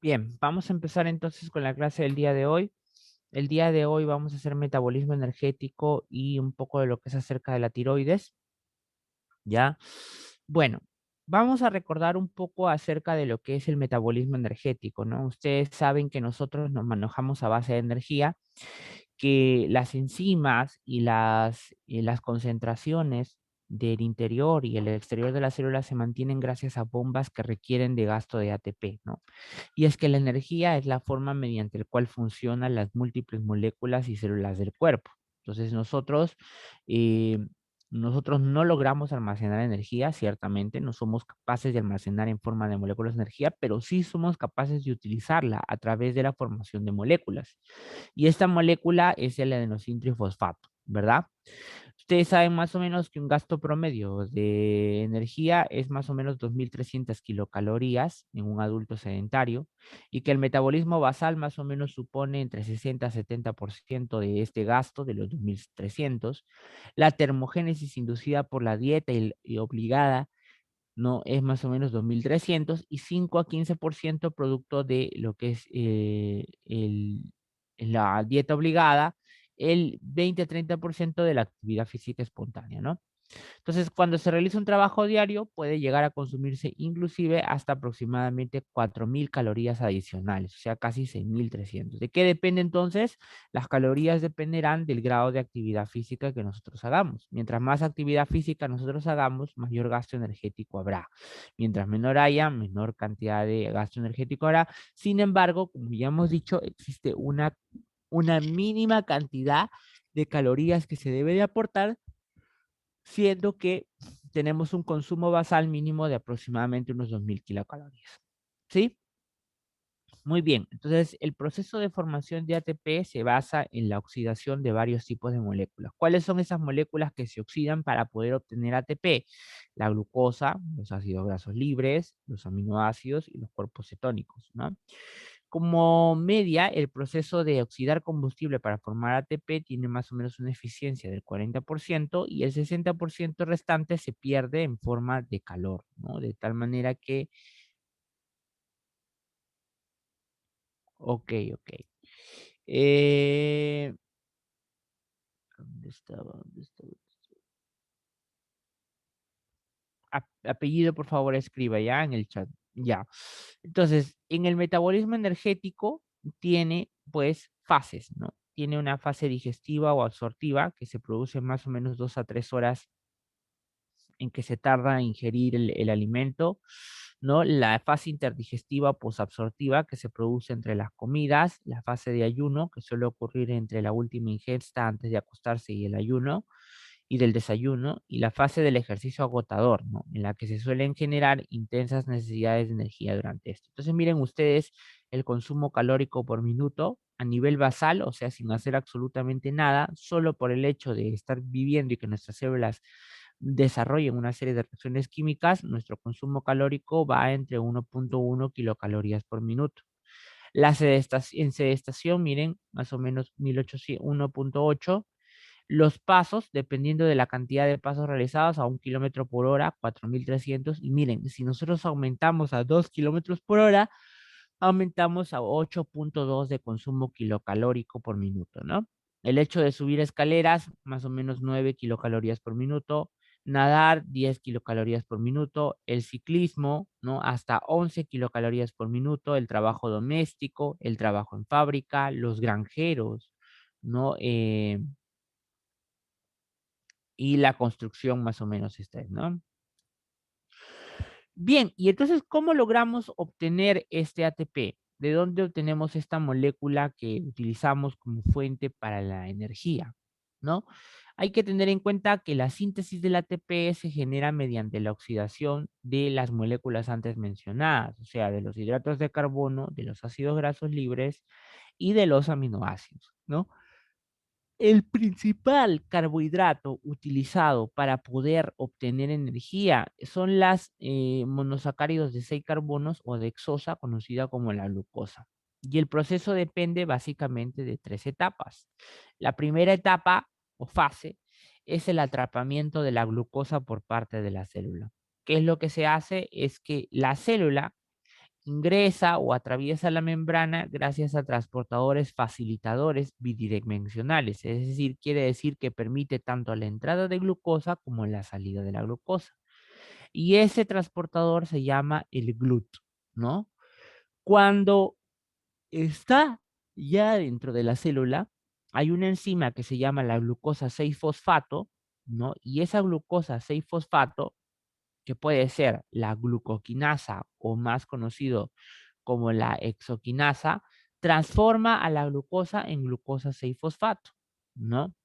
Bien, vamos a empezar entonces con la clase del día de hoy. El día de hoy vamos a hacer metabolismo energético y un poco de lo que es acerca de la tiroides, ¿ya? Bueno, vamos a recordar un poco acerca de lo que es el metabolismo energético, ¿no? Ustedes saben que nosotros nos manejamos a base de energía, que las enzimas y las concentraciones del interior y el exterior de la célula se mantienen gracias a bombas que requieren de gasto de ATP, ¿no? Y es que la energía es la forma mediante la cual funcionan las múltiples moléculas y células del cuerpo. Entonces eh, nosotros no logramos almacenar energía, ciertamente, no somos capaces de almacenar en forma de moléculas de energía, pero sí somos capaces de utilizarla a través de la formación de moléculas. Y esta molécula es el adenosín trifosfato, ¿verdad? Ustedes saben más o menos que un gasto promedio de energía es más o menos 2.300 kilocalorías en un adulto sedentario y que el metabolismo basal más o menos supone entre 60 a 70% de este gasto de los 2.300. La termogénesis inducida por la dieta y obligada no es más o menos 2.300 y 5 a 15% producto de lo que es la dieta obligada, el 20 a 30% de la actividad física espontánea, ¿no? Entonces, cuando se realiza un trabajo diario, puede llegar a consumirse inclusive hasta aproximadamente 4.000 calorías adicionales, o sea, casi 6.300. ¿De qué depende entonces? Las calorías dependerán del grado de actividad física que nosotros hagamos. Mientras más actividad física nosotros hagamos, mayor gasto energético habrá. Mientras menor haya, menor cantidad de gasto energético habrá. Sin embargo, como ya hemos dicho, existe una mínima cantidad de calorías que se debe de aportar, siendo que tenemos un consumo basal mínimo de aproximadamente unos 2.000 kilocalorías. ¿Sí? Muy bien. Entonces, el proceso de formación de ATP se basa en la oxidación de varios tipos de moléculas. ¿Cuáles son esas moléculas que se oxidan para poder obtener ATP? La glucosa, los ácidos grasos libres, los aminoácidos y los cuerpos cetónicos, ¿no? Como media, el proceso de oxidar combustible para formar ATP tiene más o menos una eficiencia del 40% y el 60% restante se pierde en forma de calor, ¿no? De tal manera que, ok, ok. Eh, ¿Dónde estaba? ¿Dónde estaba? Apellido, por favor, escriba ya en el chat. Ya. Entonces, en el metabolismo energético tiene, pues, fases, ¿no? Tiene una fase digestiva o absortiva que se produce más o menos 2 a 3 horas en que se tarda en ingerir el alimento, ¿no? La fase interdigestiva posabsortiva que se produce entre las comidas, la fase de ayuno que suele ocurrir entre la última ingesta antes de acostarse y el ayuno, y del desayuno, y la fase del ejercicio agotador, ¿no? En la que se suelen generar intensas necesidades de energía durante esto. Entonces, miren ustedes el consumo calórico por minuto a nivel basal, o sea, sin hacer absolutamente nada, solo por el hecho de estar viviendo y que nuestras células desarrollen una serie de reacciones químicas, nuestro consumo calórico va entre 1.1 kilocalorías por minuto. En sedestación, miren, más o menos 1800, 1.8. Los pasos, dependiendo de la cantidad de pasos realizados, a 1 kilómetro por hora, 4.300. Y miren, si nosotros aumentamos a 2 kilómetros por hora, aumentamos a 8.2 de consumo kilocalórico por minuto, ¿no? El hecho de subir escaleras, más o menos 9 kilocalorías por minuto, nadar 10 kilocalorías por minuto, el ciclismo, ¿no? Hasta 11 kilocalorías por minuto, el trabajo doméstico, el trabajo en fábrica, los granjeros, ¿no? Y la construcción más o menos esta es, ¿no? Bien, y entonces, ¿cómo logramos obtener este ATP? ¿De dónde obtenemos esta molécula que utilizamos como fuente para la energía? ¿No? Hay que tener en cuenta que la síntesis del ATP se genera mediante la oxidación de las moléculas antes mencionadas, o sea, de los hidratos de carbono, de los ácidos grasos libres y de los aminoácidos, ¿no? El principal carbohidrato utilizado para poder obtener energía son las monosacáridos de 6 carbonos o dexosa, conocida como la glucosa. Y el proceso depende básicamente de 3 etapas. La primera etapa o fase es el atrapamiento de la glucosa por parte de la célula. ¿Qué es lo que se hace? Es que la célula ingresa o atraviesa la membrana gracias a transportadores facilitadores bidimensionales, es decir, quiere decir que permite tanto la entrada de glucosa como la salida de la glucosa. Y ese transportador se llama el GLUT, ¿no? Cuando está ya dentro de la célula, hay una enzima que se llama la glucosa 6-fosfato, ¿no? Y esa glucosa 6-fosfato, que puede ser la glucoquinasa o más conocido como la exoquinasa, transforma a la glucosa en glucosa 6-fosfato, ¿no?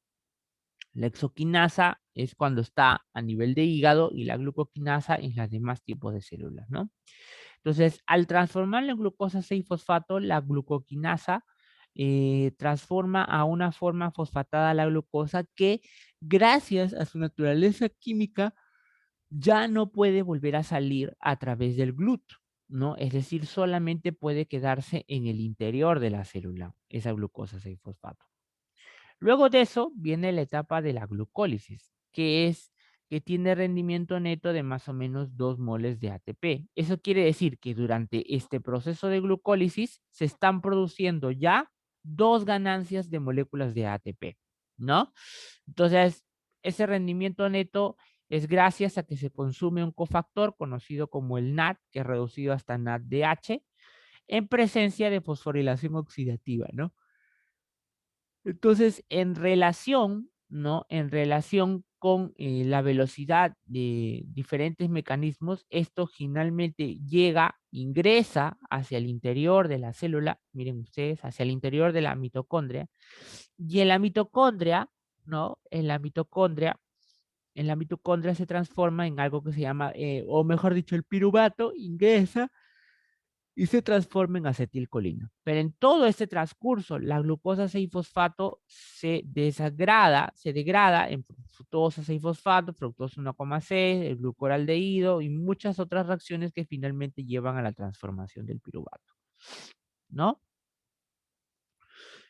La exoquinasa es cuando está a nivel de hígado y la glucoquinasa en los demás tipos de células, ¿no? Entonces, al transformarla en glucosa 6-fosfato, la glucoquinasa transforma a una forma fosfatada la glucosa que, gracias a su naturaleza química, ya no puede volver a salir a través del GLUT, ¿no? Es decir, solamente puede quedarse en el interior de la célula, esa glucosa 6-fosfato. Luego de eso viene la etapa de la glucólisis, que tiene rendimiento neto de más o menos 2 moles de ATP. Eso quiere decir que durante este proceso de glucólisis se están produciendo ya 2 ganancias de moléculas de ATP, ¿no? Entonces, ese rendimiento neto es gracias a que se consume un cofactor conocido como el NAD, que es reducido hasta NADH, en presencia de fosforilación oxidativa, ¿no? Entonces, en relación, ¿no? En relación con la velocidad de diferentes mecanismos, esto finalmente llega, ingresa hacia el interior de la célula, miren ustedes, hacia el interior de la mitocondria, y en la mitocondria, ¿no? En la mitocondria se transforma en algo que se llama, o mejor dicho, el piruvato ingresa y se transforma en acetilcolina. Pero en todo este transcurso, la glucosa 6-fosfato se degrada en fructosa 6-fosfato, fructosa 1,6, el glucoraldehído y muchas otras reacciones que finalmente llevan a la transformación del piruvato, ¿no?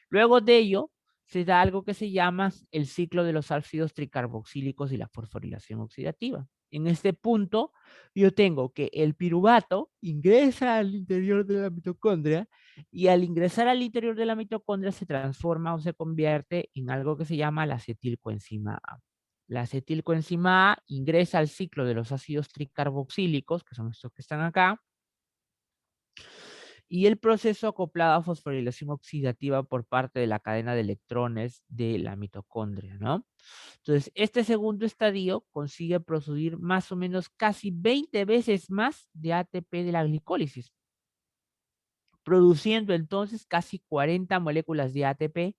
Luego de ello, se da algo que se llama el ciclo de los ácidos tricarboxílicos y la fosforilación oxidativa. En este punto, yo tengo que el piruvato ingresa al interior de la mitocondria y al ingresar al interior de la mitocondria se transforma o se convierte en algo que se llama la acetilcoenzima A. La acetilcoenzima A ingresa al ciclo de los ácidos tricarboxílicos, que son estos que están acá, y el proceso acoplado a fosforilación oxidativa por parte de la cadena de electrones de la mitocondria, ¿no? Entonces, este segundo estadio consigue producir más o menos casi 20 veces más de ATP de la glicólisis, produciendo entonces casi 40 moléculas de ATP,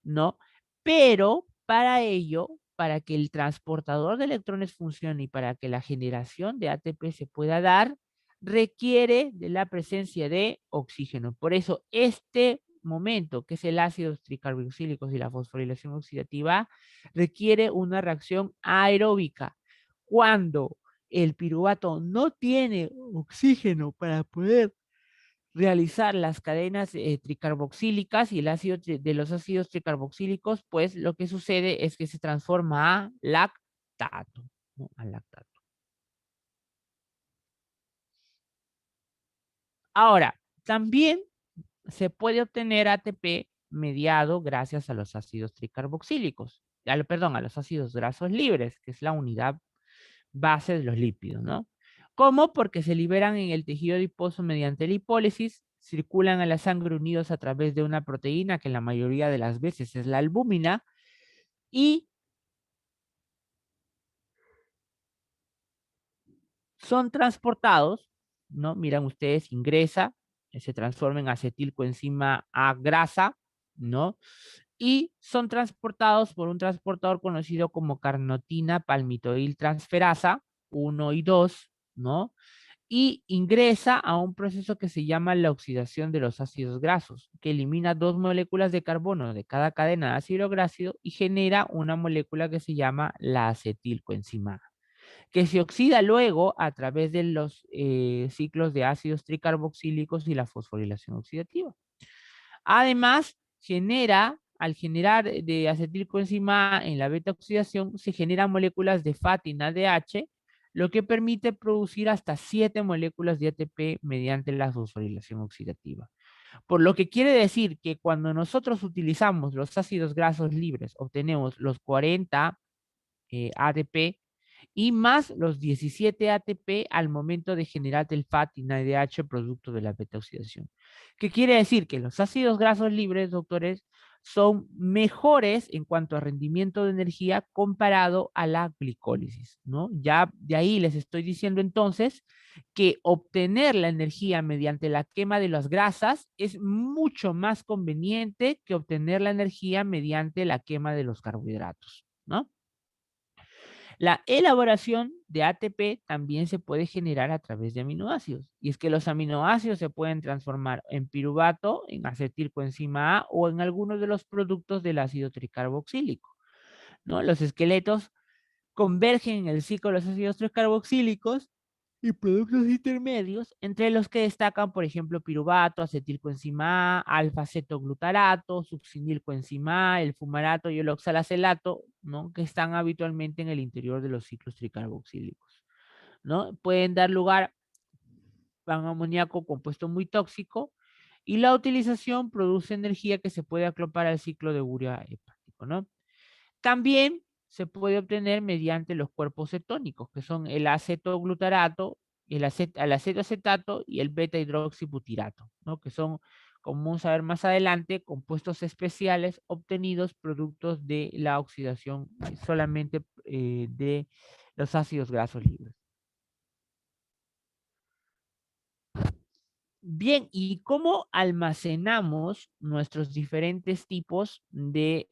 ¿no? Pero para ello, para que el transportador de electrones funcione y para que la generación de ATP se pueda dar, requiere de la presencia de oxígeno. Por eso, este momento, que es el ácido tricarboxílicos y la fosforilación oxidativa, requiere una reacción aeróbica. Cuando el piruvato no tiene oxígeno para poder realizar las cadenas tricarboxílicas y el ácido de los ácidos tricarboxílicos, pues lo que sucede es que se transforma a lactato, ¿no? A lactato. Ahora, también se puede obtener ATP mediado gracias a los ácidos tricarboxílicos, perdón, a los ácidos grasos libres, que es la unidad base de los lípidos, ¿no? ¿Cómo? Porque se liberan en el tejido adiposo mediante lipólisis, circulan a la sangre unidos a través de una proteína que la mayoría de las veces es la albúmina y son transportados, ¿no? Miran ustedes, ingresa, se transforma en acetilcoenzima A grasa, ¿no? Y son transportados por un transportador conocido como carnotina palmitoil transferasa 1 y 2, ¿no? Y ingresa a un proceso que se llama la oxidación de los ácidos grasos, que elimina 2 moléculas de carbono de cada cadena de ácido graso y genera una molécula que se llama la acetilcoenzima, que se oxida luego a través de los ciclos de ácidos tricarboxílicos y la fosforilación oxidativa. Además, al generar de acetilcoenzima en la beta oxidación, se generan moléculas de FAT y NADH, lo que permite producir hasta 7 moléculas de ATP mediante la fosforilación oxidativa. Por lo que quiere decir que cuando nosotros utilizamos los ácidos grasos libres, obtenemos los 40 ATP y más los 17 ATP al momento de generar el FAT y NADH producto de la beta oxidación. ¿Qué quiere decir? Que los ácidos grasos libres, doctores, son mejores en cuanto a rendimiento de energía comparado a la glicólisis, ¿no? Ya de ahí les estoy diciendo entonces que obtener la energía mediante la quema de las grasas es mucho más conveniente que obtener la energía mediante la quema de los carbohidratos, ¿no? La elaboración de ATP también se puede generar a través de aminoácidos. Y es que los aminoácidos se pueden transformar en piruvato, en acetilcoenzima A o en algunos de los productos del ácido tricarboxílico, ¿no? Los esqueletos convergen en el ciclo de los ácidos tricarboxílicos y productos intermedios, entre los que destacan, por ejemplo, piruvato, acetilcoenzima A, alfa-cetoglutarato, succinilcoenzima A, el fumarato y el oxalacelato, ¿no? Que están habitualmente en el interior de los ciclos tricarboxílicos, ¿no? Pueden dar lugar a un amoníaco compuesto muy tóxico y la utilización produce energía que se puede acoplar al ciclo de urea hepático, ¿no? También se puede obtener mediante los cuerpos cetónicos, que son el acetoglutarato, el acetoacetato y el beta-hidroxibutirato, ¿no? Que son, como vamos a ver más adelante, compuestos especiales obtenidos productos de la oxidación solamente de los ácidos grasos libres. Bien, ¿y cómo almacenamos nuestros diferentes tipos de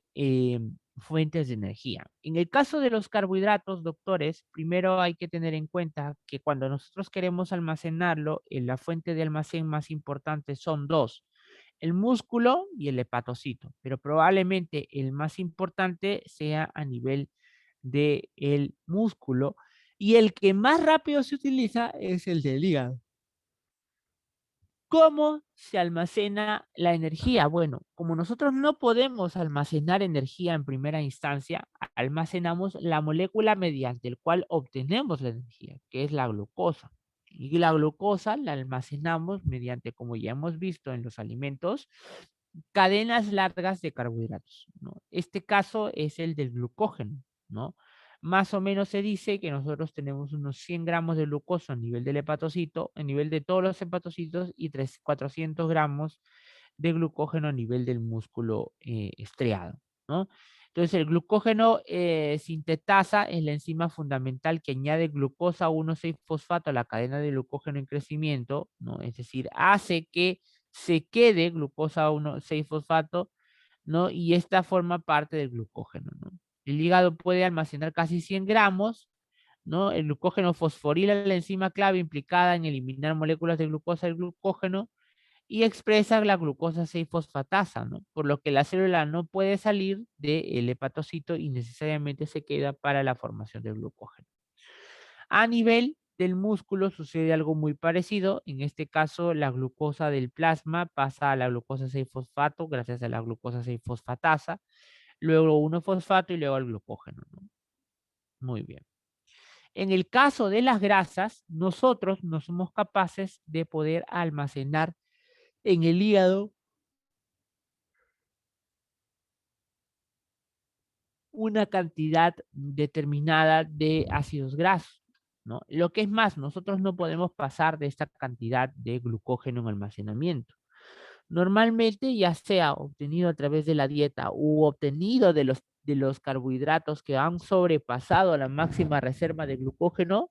fuentes de energía? En el caso de los carbohidratos, doctores, primero hay que tener en cuenta que cuando nosotros queremos almacenarlo, la fuente de almacén más importante son dos, el músculo y el hepatocito, pero probablemente el más importante sea a nivel del músculo y el que más rápido se utiliza es el del hígado. ¿Cómo se almacena la energía? Bueno, como nosotros no podemos almacenar energía en primera instancia, almacenamos la molécula mediante el cual obtenemos la energía, que es la glucosa. Y la glucosa la almacenamos mediante, como ya hemos visto en los alimentos, cadenas largas de carbohidratos, ¿no? Este caso es el del glucógeno, ¿no? Más o menos se dice que nosotros tenemos unos 100 gramos de glucosa a nivel del hepatocito, a nivel de todos los hepatocitos, y 400 gramos de glucógeno a nivel del músculo estriado, ¿no? Entonces, el glucógeno sintetasa es la enzima fundamental que añade glucosa 1,6-fosfato a la cadena de glucógeno en crecimiento, ¿no? Es decir, hace que se quede glucosa 1,6-fosfato, ¿no? Y esta forma parte del glucógeno, ¿no? El hígado puede almacenar casi 100 gramos, ¿no? El glucógeno fosforila la enzima clave implicada en eliminar moléculas de glucosa del glucógeno y expresa la glucosa 6-fosfatasa, ¿no? Por lo que la célula no puede salir del hepatocito y necesariamente se queda para la formación del glucógeno. A nivel del músculo sucede algo muy parecido. En este caso, la glucosa del plasma pasa a la glucosa 6-fosfato gracias a la glucosa 6-fosfatasa, luego 1-fosfato y luego al glucógeno, ¿no? Muy bien. En el caso de las grasas, nosotros no somos capaces de poder almacenar en el hígado una cantidad determinada de ácidos grasos, ¿no? Lo que es más, nosotros no podemos pasar de esta cantidad de glucógeno en almacenamiento. Normalmente, ya sea obtenido a través de la dieta u obtenido de los carbohidratos que han sobrepasado la máxima reserva de glucógeno,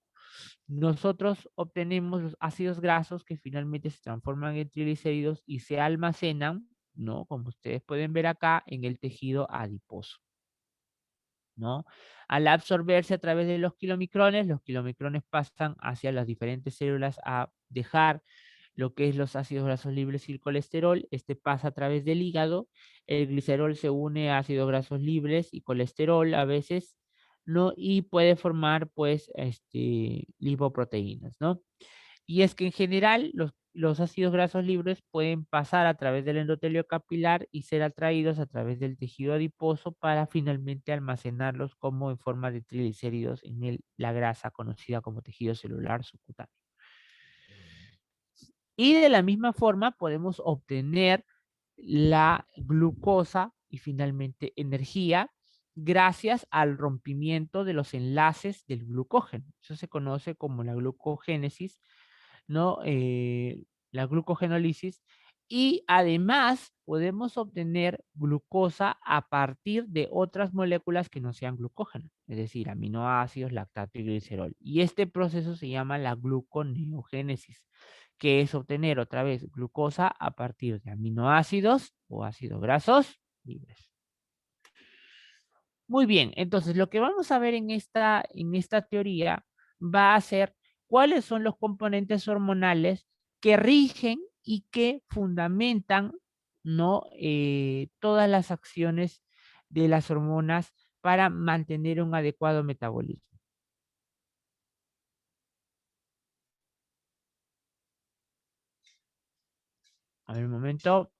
nosotros obtenemos los ácidos grasos que finalmente se transforman en triglicéridos y se almacenan, ¿no? Como ustedes pueden ver acá, en el tejido adiposo, ¿no? Al absorberse a través de los kilomicrones pasan hacia las diferentes células a dejar lo que es los ácidos grasos libres y el colesterol. Este pasa a través del hígado. El glicerol se une a ácidos grasos libres y colesterol a veces, ¿no? Y puede formar, pues, lipoproteínas, ¿no? Y es que en general los ácidos grasos libres pueden pasar a través del endotelio capilar y ser atraídos a través del tejido adiposo para finalmente almacenarlos como en forma de triglicéridos en la grasa conocida como tejido celular subcutáneo. Y de la misma forma podemos obtener la glucosa y finalmente energía gracias al rompimiento de los enlaces del glucógeno. Eso se conoce como la glucogénesis, ¿no? La glucogenólisis. Y además podemos obtener glucosa a partir de otras moléculas que no sean glucógeno, es decir, aminoácidos, lactato y glicerol. Y este proceso se llama la gluconeogénesis, que es obtener otra vez glucosa a partir de aminoácidos o ácidos grasos libres. Muy bien, entonces lo que vamos a ver en esta teoría va a ser cuáles son los componentes hormonales que rigen y que fundamentan, ¿no? Todas las acciones de las hormonas para mantener un adecuado metabolismo. A ver un momento.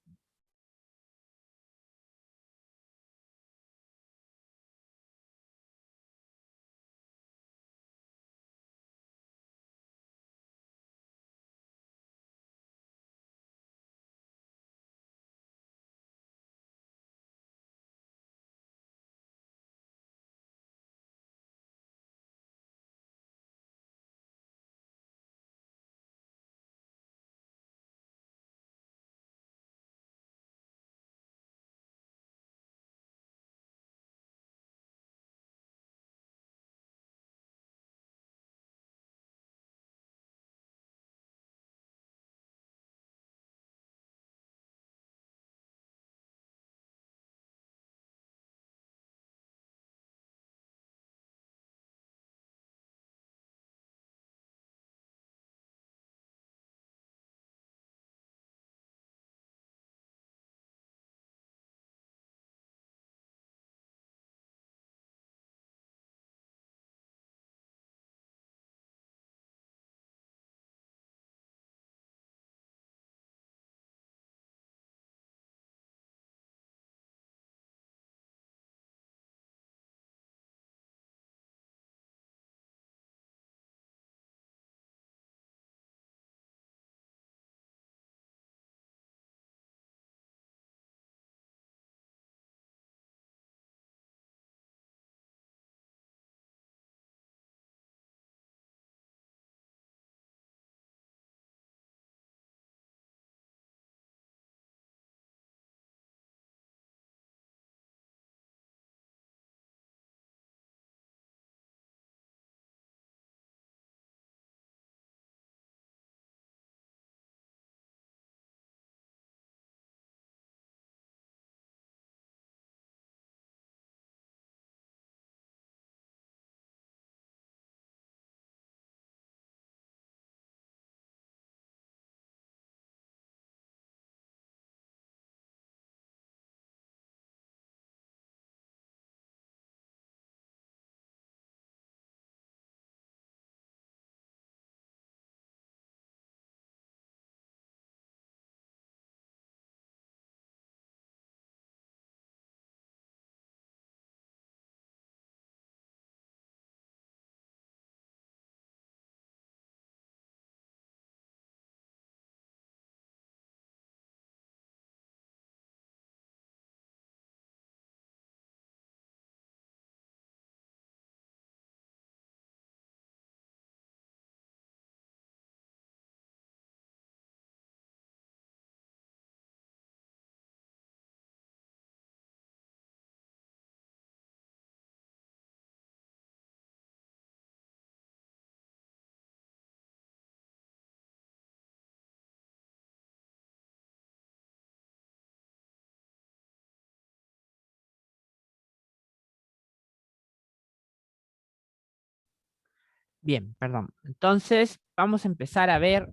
Bien, perdón. Entonces, vamos a empezar a ver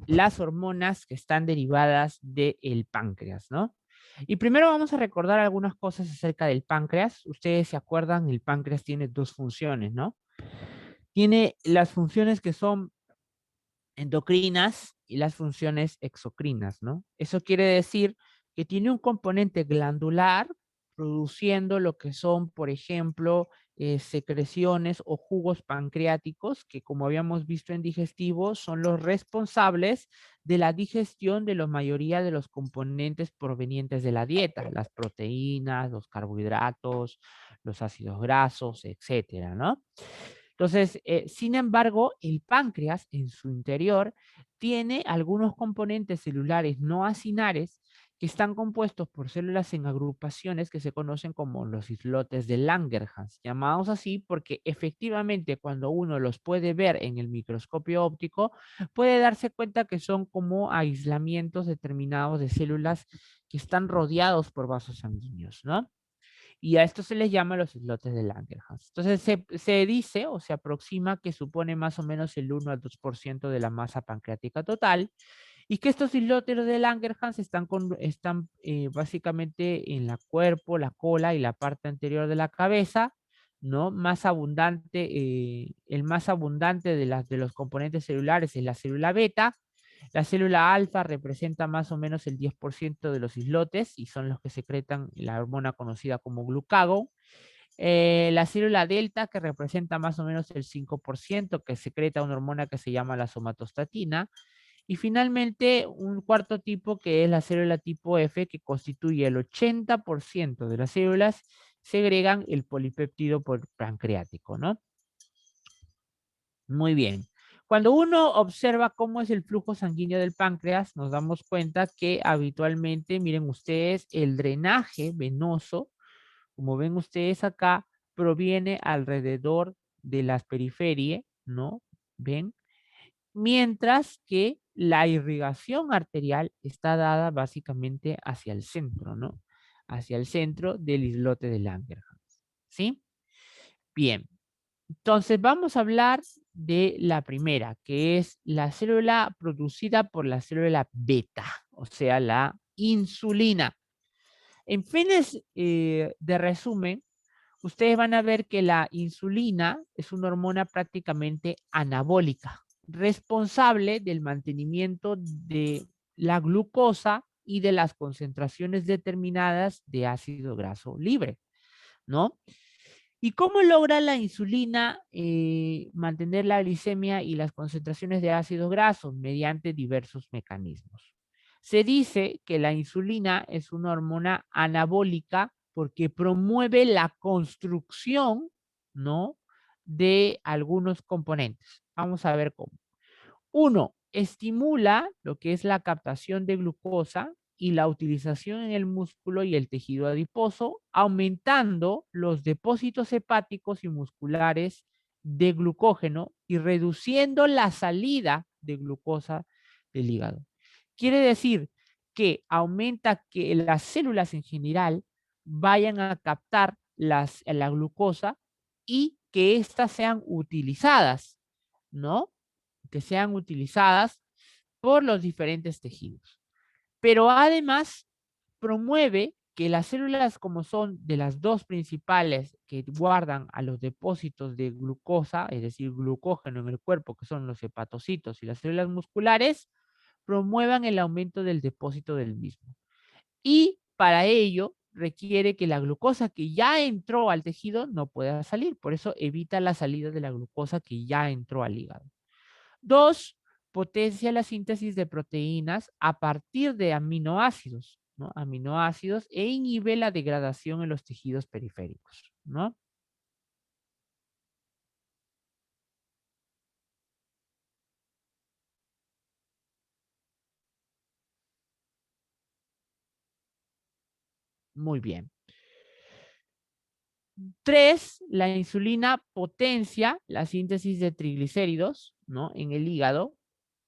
las hormonas que están derivadas del páncreas, ¿no? Y primero vamos a recordar algunas cosas acerca del páncreas. Ustedes se acuerdan, el páncreas tiene dos funciones, ¿no? Tiene las funciones que son endocrinas y las funciones exocrinas, ¿no? Eso quiere decir que tiene un componente glandular produciendo lo que son, por ejemplo, secreciones o jugos pancreáticos, que como habíamos visto en digestivo, son los responsables de la digestión de la mayoría de los componentes provenientes de la dieta, las proteínas, los carbohidratos, los ácidos grasos, etcétera, ¿no? Entonces, sin embargo, el páncreas en su interior tiene algunos componentes celulares no acinares que están compuestos por células en agrupaciones que se conocen como los islotes de Langerhans, llamados así porque efectivamente cuando uno los puede ver en el microscopio óptico, puede darse cuenta que son como aislamientos determinados de células que están rodeados por vasos sanguíneos, ¿no? Y a esto se les llama los islotes de Langerhans. Entonces se dice o se aproxima que supone más o menos el 1 al 2% de la masa pancreática total y que estos islotes de Langerhans están básicamente en la cuerpo, la cola y la parte anterior de la cabeza, ¿no? Más abundante, el más abundante de los componentes celulares es la célula beta. La célula alfa representa más o menos el 10% de los islotes y son los que secretan la hormona conocida como glucagón. La célula delta, que representa más o menos el 5%, que secreta una hormona que se llama la somatostatina. Y finalmente, un cuarto tipo que es la célula tipo F, que constituye el 80% de las células, segregan el polipéptido pancreático, ¿no? Muy bien. Cuando uno observa cómo es el flujo sanguíneo del páncreas, nos damos cuenta que habitualmente, miren ustedes, el drenaje venoso, como ven ustedes acá, proviene alrededor de las periferias, ¿no? ¿Ven? Mientras que la irrigación arterial está dada básicamente hacia el centro, ¿no? Hacia el centro del islote de Langerhans, ¿sí? Bien, entonces vamos a hablar de la primera, que es la célula producida por la célula beta, o sea, la insulina. En fines de resumen, ustedes van a ver que la insulina es una hormona prácticamente anabólica, responsable del mantenimiento de la glucosa y de las concentraciones determinadas de ácido graso libre, ¿no? ¿Y cómo logra la insulina mantener la glicemia y las concentraciones de ácidos grasos? Mediante diversos mecanismos. Se dice que la insulina es una hormona anabólica porque promueve la construcción, ¿no? De algunos componentes. Vamos a ver cómo. Uno, estimula lo que es la captación de glucosa y la utilización en el músculo y el tejido adiposo, aumentando los depósitos hepáticos y musculares de glucógeno y reduciendo la salida de glucosa del hígado. Quiere decir que aumenta que las células en general vayan a captar la glucosa y que éstas sean utilizadas, ¿no? Que sean utilizadas por los diferentes tejidos. Pero además promueve que las células como son de las dos principales que guardan a los depósitos de glucosa, es decir, glucógeno en el cuerpo, que son los hepatocitos y las células musculares, promuevan el aumento del depósito del mismo. Y para ello requiere que la glucosa que ya entró al tejido no pueda salir. Por eso evita la salida de la glucosa que ya entró al hígado. Dos, potencia la síntesis de proteínas a partir de aminoácidos, ¿no? Aminoácidos e inhibe la degradación en los tejidos periféricos, ¿no? Muy bien. Tres, la insulina potencia la síntesis de triglicéridos, ¿no? En el hígado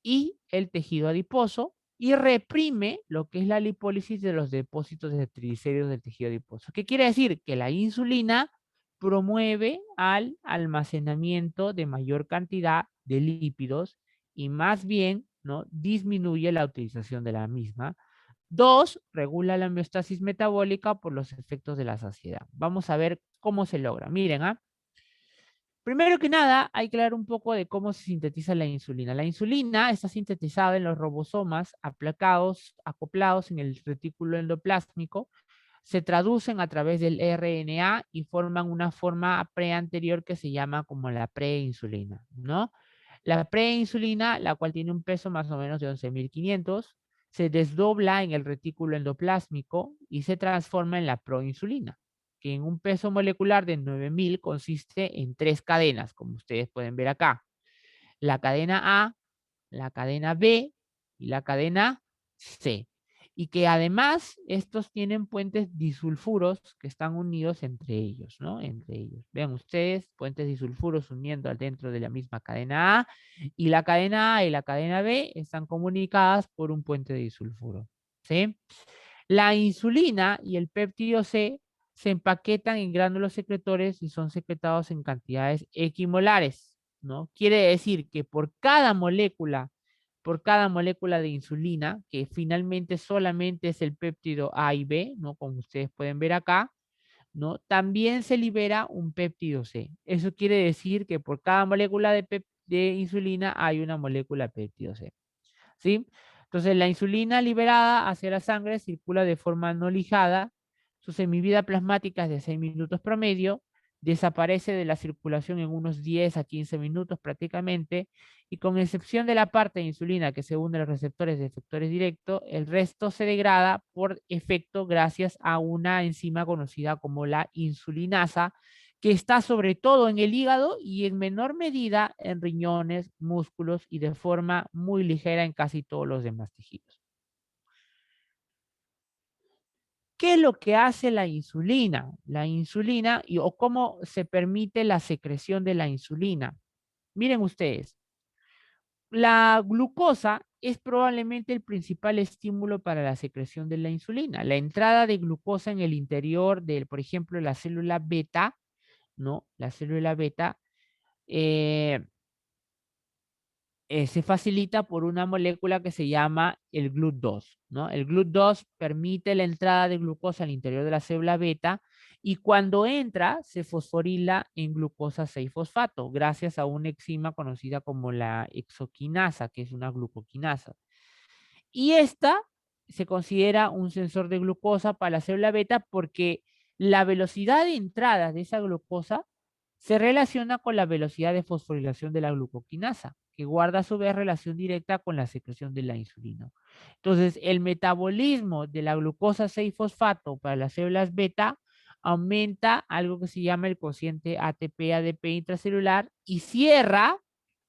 y el tejido adiposo y reprime lo que es la lipólisis de los depósitos de triglicéridos del tejido adiposo. ¿Qué quiere decir? Que la insulina promueve al almacenamiento de mayor cantidad de lípidos y más bien, ¿no? Disminuye la utilización de la misma. Dos, regula la homeostasis metabólica por los efectos de la saciedad. Vamos a ver cómo se logra. Miren, ¿ah? Primero que nada, hay que hablar un poco de cómo se sintetiza la insulina. La insulina está sintetizada en los ribosomas acoplados en el retículo endoplásmico, se traducen a través del RNA y forman una forma preanterior que se llama como la preinsulina, ¿no? La preinsulina, la cual tiene un peso más o menos de 11.500, se desdobla en el retículo endoplásmico y se transforma en la proinsulina, que en un peso molecular de 9.000 consiste en 3 cadenas, como ustedes pueden ver acá. La cadena A, la cadena B y la cadena C. Y que además estos tienen puentes disulfuros que están unidos entre ellos, ¿no? Entre ellos. Vean ustedes, puentes disulfuros uniendo dentro de la misma cadena A, y la cadena A y la cadena B están comunicadas por un puente disulfuro, ¿sí? La insulina y el péptido C se empaquetan en gránulos secretores y son secretados en cantidades equimolares, ¿no? Quiere decir que por cada molécula de insulina, que finalmente solamente es el péptido A y B, ¿no? Como ustedes pueden ver acá, ¿no? También se libera un péptido C. Eso quiere decir que por cada molécula de insulina hay una molécula de péptido C. ¿Sí? Entonces, la insulina liberada hacia la sangre circula de forma no lijada, su semivida plasmática es de 6 minutos promedio, desaparece de la circulación en unos 10 a 15 minutos prácticamente, y con excepción de la parte de insulina que se une a los receptores de efectores directos, el resto se degrada por efecto gracias a una enzima conocida como la insulinasa, que está sobre todo en el hígado y en menor medida en riñones, músculos y de forma muy ligera en casi todos los demás tejidos. ¿Qué es lo que hace la insulina? La insulina o cómo se permite la secreción de la insulina. Miren ustedes, la glucosa es probablemente el principal estímulo para la secreción de la insulina. La entrada de glucosa en el interior de, por ejemplo, la célula beta, ¿no? La célula beta eh, se facilita por una molécula que se llama el GLUT2, ¿no? El GLUT2 permite la entrada de glucosa al interior de la célula beta y cuando entra se fosforila en glucosa 6-fosfato gracias a una enzima conocida como la hexoquinasa, que es una glucoquinasa. Y esta se considera un sensor de glucosa para la célula beta porque la velocidad de entrada de esa glucosa se relaciona con la velocidad de fosforilación de la glucoquinasa, que guarda a su vez relación directa con la secreción de la insulina. Entonces, el metabolismo de la glucosa 6-fosfato para las células beta aumenta algo que se llama el cociente ATP-ADP intracelular y cierra,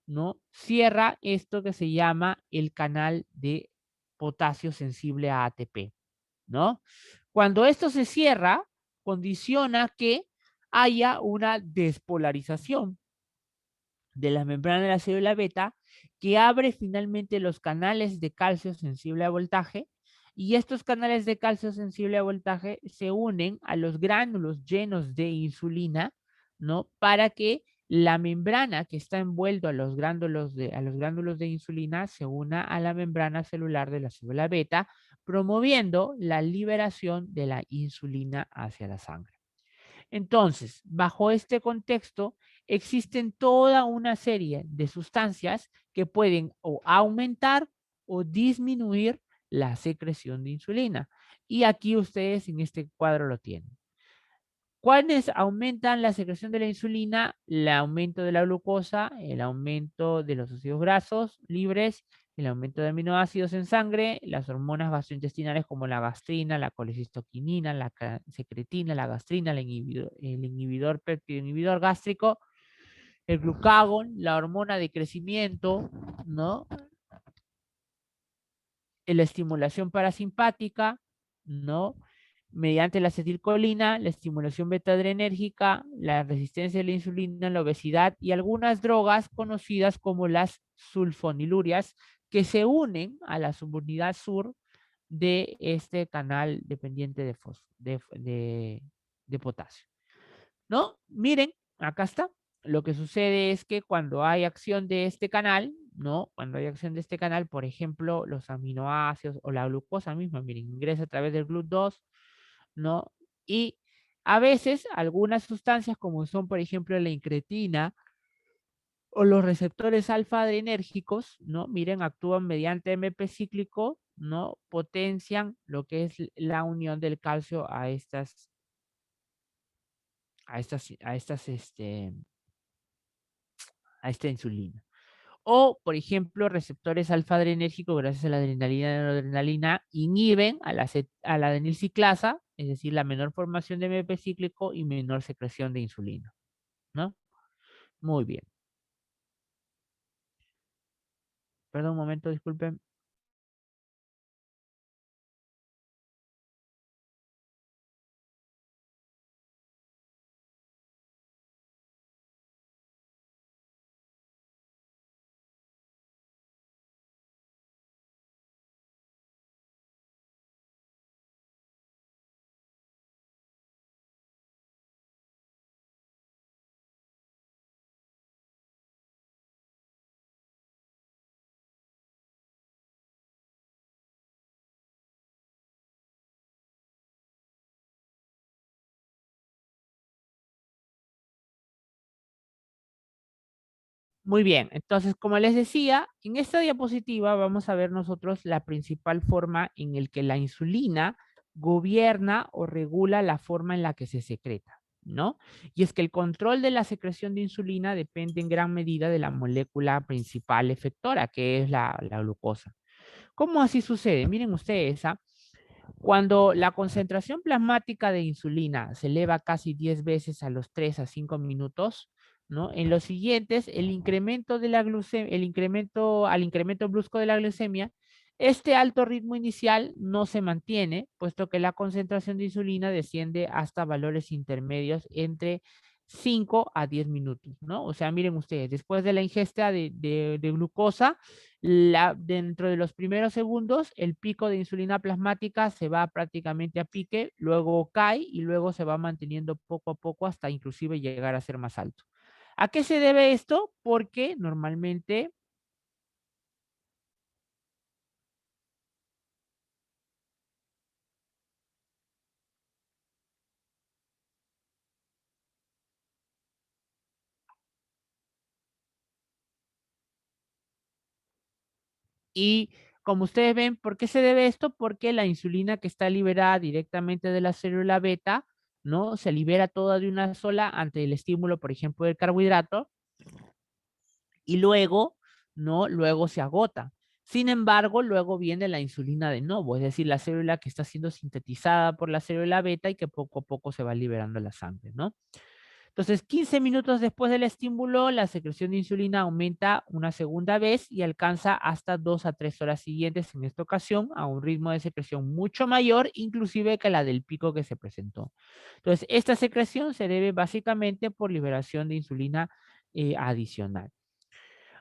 ¿no? Cierra esto que se llama el canal de potasio sensible a ATP, ¿no? Cuando esto se cierra, condiciona que haya una despolarización de la membrana de la célula beta que abre finalmente los canales de calcio sensible a voltaje y estos canales de calcio sensible a voltaje se unen a los gránulos llenos de insulina, ¿no? Para que la membrana que está envuelto a los gránulos de insulina se una a la membrana celular de la célula beta, promoviendo la liberación de la insulina hacia la sangre. Entonces, bajo este contexto, existen toda una serie de sustancias que pueden o aumentar o disminuir la secreción de insulina. Y aquí ustedes en este cuadro lo tienen. ¿Cuáles aumentan la secreción de la insulina? El aumento de la glucosa, el aumento de los ácidos grasos libres, el aumento de aminoácidos en sangre, las hormonas gastrointestinales como la gastrina, la colecistoquinina, la secretina, la gastrina, el inhibidor péptido inhibidor gástrico, el glucagón, la hormona de crecimiento, ¿no? La estimulación parasimpática, ¿no? Mediante la acetilcolina, la estimulación beta-adrenérgica, la resistencia a la insulina, la obesidad y algunas drogas conocidas como las sulfonilurias que se unen a la subunidad sur de este canal dependiente de potasio. ¿No? Miren, acá está. Lo que sucede es que cuando hay acción de este canal, ¿no? Cuando hay acción de este canal, por ejemplo, los aminoácidos o la glucosa misma, miren, ingresa a través del GLUT2, ¿no? Y A veces, algunas sustancias, como son, por ejemplo, la incretina o los receptores alfa-adrenérgicos, ¿no? Miren, actúan mediante MP cíclico, ¿no? Potencian lo que es la unión del calcio a esta insulina. O, por ejemplo, receptores alfa-adrenérgicos, gracias a la adrenalina y la noradrenalina, inhiben a la adenilciclasa, es decir, la menor formación de MP cíclico y menor secreción de insulina, ¿no? Muy bien. Perdón un momento, disculpen. Muy bien, entonces, como les decía, en esta diapositiva vamos a ver nosotros la principal forma en el que la insulina gobierna o regula la forma en la que se secreta, ¿no? Y es que el control de la secreción de insulina depende en gran medida de la molécula principal efectora, que es la glucosa. ¿Cómo así sucede? Miren ustedes, ¿ah? Cuando la concentración plasmática de insulina se eleva casi 10 veces a los 3 a 5 minutos, ¿no? En los siguientes, el incremento de la glucemia, al incremento brusco de la glucemia, este alto ritmo inicial no se mantiene, puesto que la concentración de insulina desciende hasta valores intermedios entre 5 a 10 minutos, ¿no? O sea, miren ustedes, después de la ingesta de glucosa, dentro de los primeros segundos, el pico de insulina plasmática se va prácticamente a pique, luego cae y luego se va manteniendo poco a poco hasta inclusive llegar a ser más alto. ¿A qué se debe esto? Porque normalmente, y como ustedes ven, ¿por qué se debe esto? Porque la insulina que está liberada directamente de la célula beta, ¿no? Se libera toda de una sola ante el estímulo, por ejemplo, del carbohidrato, y luego, ¿no? Luego se agota. Sin embargo, luego viene la insulina de nuevo, es decir, la célula que está siendo sintetizada por la célula beta y que poco a poco se va liberando en la sangre, ¿no? Entonces, 15 minutos después del estímulo, la secreción de insulina aumenta una segunda vez y alcanza hasta 2 a 3 horas siguientes, en esta ocasión, a un ritmo de secreción mucho mayor, inclusive que la del pico que se presentó. Entonces, esta secreción se debe básicamente por liberación de insulina adicional.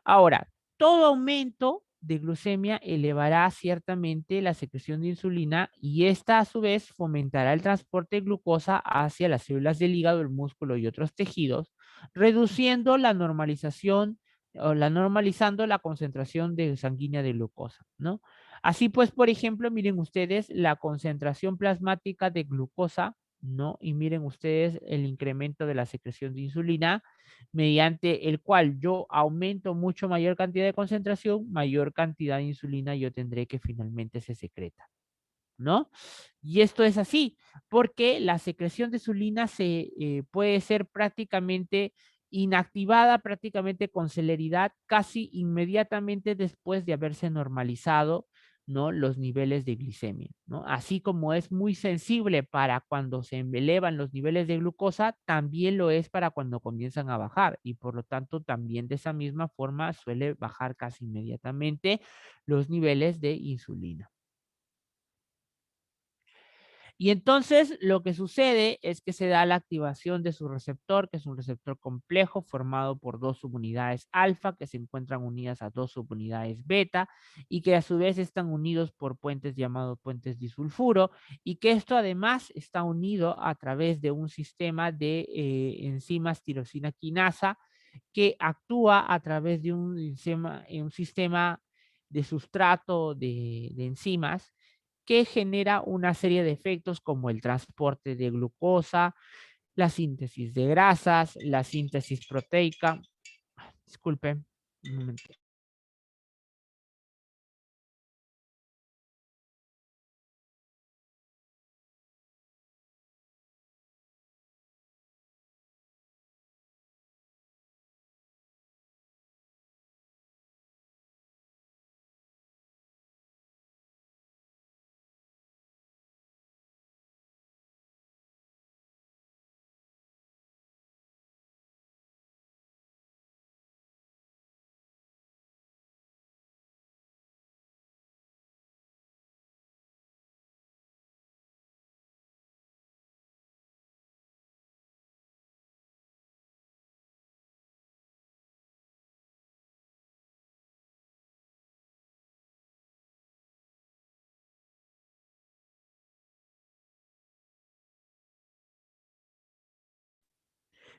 Ahora, todo aumento de glucemia elevará ciertamente la secreción de insulina y esta a su vez fomentará el transporte de glucosa hacia las células del hígado, el músculo y otros tejidos, reduciendo la normalización o normalizando la concentración de sanguínea de glucosa, ¿no? Así pues, por ejemplo, miren ustedes la concentración plasmática de glucosa, ¿no? Y miren ustedes el incremento de la secreción de insulina mediante el cual yo aumento mucho mayor cantidad de concentración, mayor cantidad de insulina yo tendré que finalmente se secreta, ¿no? Y esto es así, porque la secreción de insulina puede ser prácticamente inactivada prácticamente con celeridad casi inmediatamente después de haberse normalizado, ¿no? Los niveles de glicemia, ¿no? Así como es muy sensible para cuando se elevan los niveles de glucosa, también lo es para cuando comienzan a bajar y por lo tanto también de esa misma forma suele bajar casi inmediatamente los niveles de insulina. Y entonces lo que sucede es que se da la activación de su receptor, que es un receptor complejo formado por dos subunidades alfa que se encuentran unidas a dos subunidades beta y que a su vez están unidos por puentes llamados puentes disulfuro y que esto además está unido a través de un sistema de enzimas tirosina quinasa que actúa a través de un sistema de sustrato de enzimas que genera una serie de efectos como el transporte de glucosa, la síntesis de grasas, la síntesis proteica. Disculpen, un momento.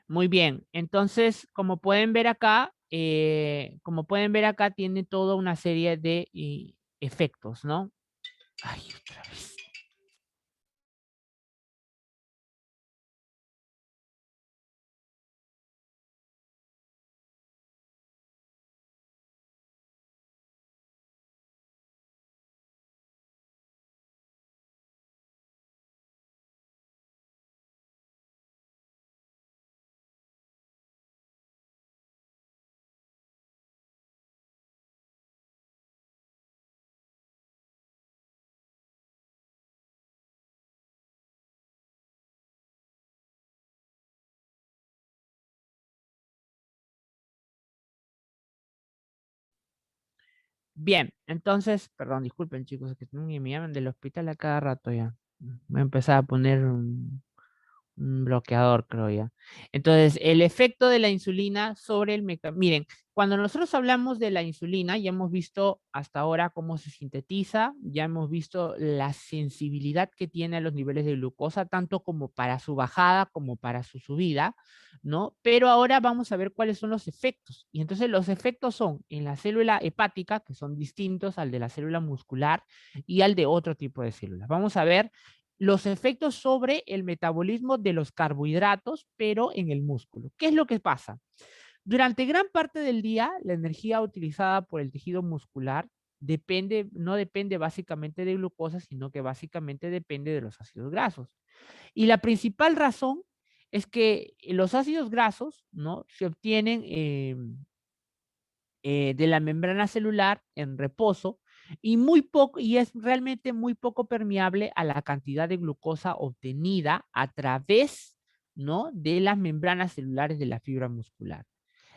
Muy bien, entonces, como pueden ver acá, tiene toda una serie de efectos, ¿no? Ay, otra vez. Bien, entonces, perdón, disculpen chicos, es que me llaman del hospital a cada rato ya. Voy a empezar a poner un bloqueador, creo ya. Entonces, el efecto de la insulina sobre el mecanismo. Miren, cuando nosotros hablamos de la insulina, ya hemos visto hasta ahora cómo se sintetiza, ya hemos visto la sensibilidad que tiene a los niveles de glucosa, tanto como para su bajada como para su subida, ¿no? Pero ahora vamos a ver cuáles son los efectos. Y entonces los efectos son en la célula hepática, que son distintos al de la célula muscular y al de otro tipo de células. Vamos a ver los efectos sobre el metabolismo de los carbohidratos, pero en el músculo. ¿Qué es lo que pasa? Durante gran parte del día, la energía utilizada por el tejido muscular no depende básicamente de glucosa, sino que básicamente depende de los ácidos grasos. Y la principal razón es que los ácidos grasos, ¿no? Se obtienen de la membrana celular en reposo y es realmente muy poco permeable a la cantidad de glucosa obtenida a través, ¿no? De las membranas celulares de la fibra muscular.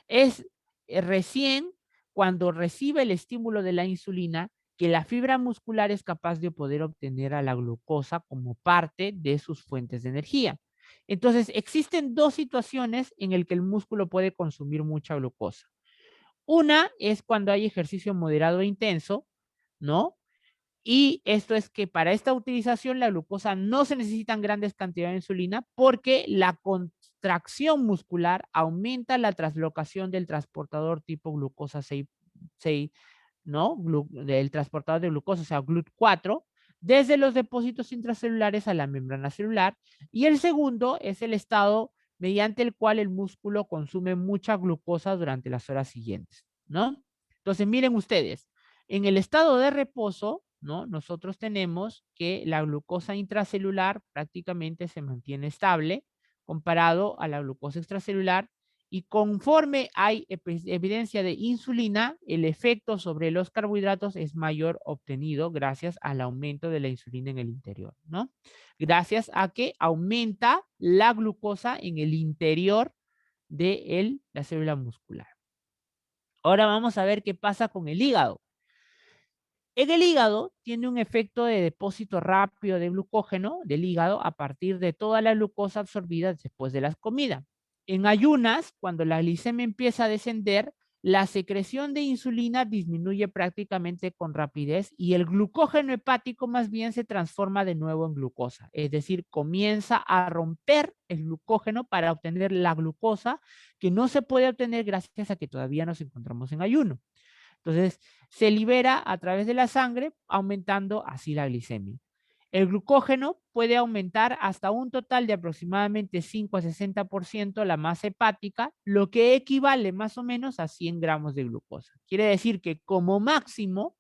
Es recién cuando recibe el estímulo de la insulina que la fibra muscular es capaz de poder obtener a la glucosa como parte de sus fuentes de energía. Entonces, existen dos situaciones en las que el músculo puede consumir mucha glucosa. Una es cuando hay ejercicio moderado e intenso, ¿no? Y esto es que para esta utilización la glucosa no se necesitan grandes cantidades de insulina porque la contracción muscular aumenta la translocación del transportador tipo glucosa 6, ¿no? Del transportador de glucosa, o sea, GLUT4, desde los depósitos intracelulares a la membrana celular. Y el segundo es el estado mediante el cual el músculo consume mucha glucosa durante las horas siguientes, ¿no? Entonces, miren ustedes, en el estado de reposo, ¿no? Nosotros tenemos que la glucosa intracelular prácticamente se mantiene estable comparado a la glucosa extracelular y conforme hay evidencia de insulina, el efecto sobre los carbohidratos es mayor obtenido gracias al aumento de la insulina en el interior, ¿no? Gracias a que aumenta la glucosa en el interior de la célula muscular. Ahora vamos a ver qué pasa con el hígado. En el hígado tiene un efecto de depósito rápido de glucógeno del hígado a partir de toda la glucosa absorbida después de las comidas. En ayunas, cuando la glicemia empieza a descender, la secreción de insulina disminuye prácticamente con rapidez y el glucógeno hepático más bien se transforma de nuevo en glucosa, es decir, comienza a romper el glucógeno para obtener la glucosa que no se puede obtener gracias a que todavía nos encontramos en ayuno. Entonces, se libera a través de la sangre, aumentando así la glicemia. El glucógeno puede aumentar hasta un total de aproximadamente 5 a 60% la masa hepática, lo que equivale más o menos a 100 gramos de glucosa. Quiere decir que como máximo,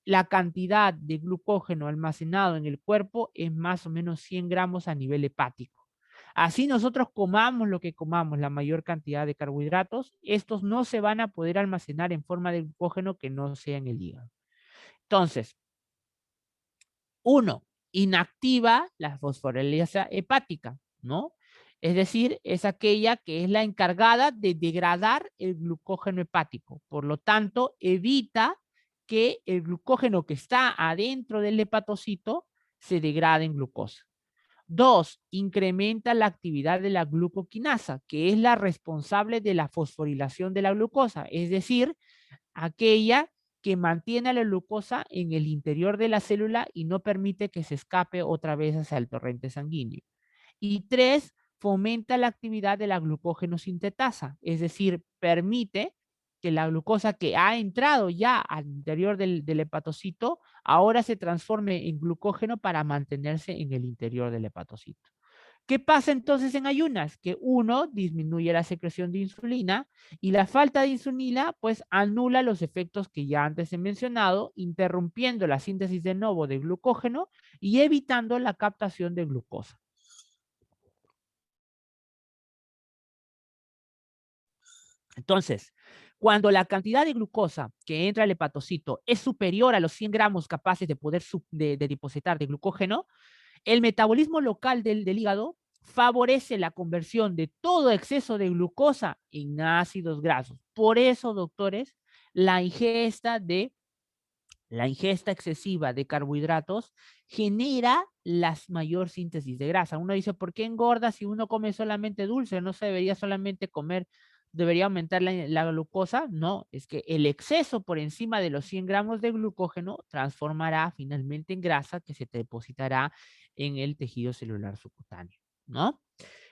la cantidad de glucógeno almacenado en el cuerpo es más o menos 100 gramos a nivel hepático. Así nosotros comamos lo que comamos, la mayor cantidad de carbohidratos, estos no se van a poder almacenar en forma de glucógeno que no sea en el hígado. Entonces, uno, inactiva la fosforilasa hepática, ¿no? Es decir, es aquella que es la encargada de degradar el glucógeno hepático. Por lo tanto, evita que el glucógeno que está adentro del hepatocito se degrade en glucosa. Dos, incrementa la actividad de la glucoquinasa, que es la responsable de la fosforilación de la glucosa, es decir, aquella que mantiene a la glucosa en el interior de la célula y no permite que se escape otra vez hacia el torrente sanguíneo. Y tres, fomenta la actividad de la glucógeno sintetasa, es decir, permite que la glucosa que ha entrado ya al interior del hepatocito ahora se transforme en glucógeno para mantenerse en el interior del hepatocito. ¿Qué pasa entonces en ayunas? Que uno, disminuye la secreción de insulina y la falta de insulina pues anula los efectos que ya antes he mencionado, interrumpiendo la síntesis de nuevo de glucógeno y evitando la captación de glucosa. Entonces, cuando la cantidad de glucosa que entra al hepatocito es superior a los 100 gramos capaces de poder de depositar de glucógeno, el metabolismo local del hígado favorece la conversión de todo exceso de glucosa en ácidos grasos. Por eso, doctores, la ingesta excesiva de carbohidratos genera la mayor síntesis de grasa. Uno dice, ¿por qué engorda si uno come solamente dulce? ¿No se debería solamente comer, debería aumentar la glucosa? No, es que el exceso por encima de los 100 gramos de glucógeno transformará finalmente en grasa que se depositará en el tejido celular subcutáneo, ¿no?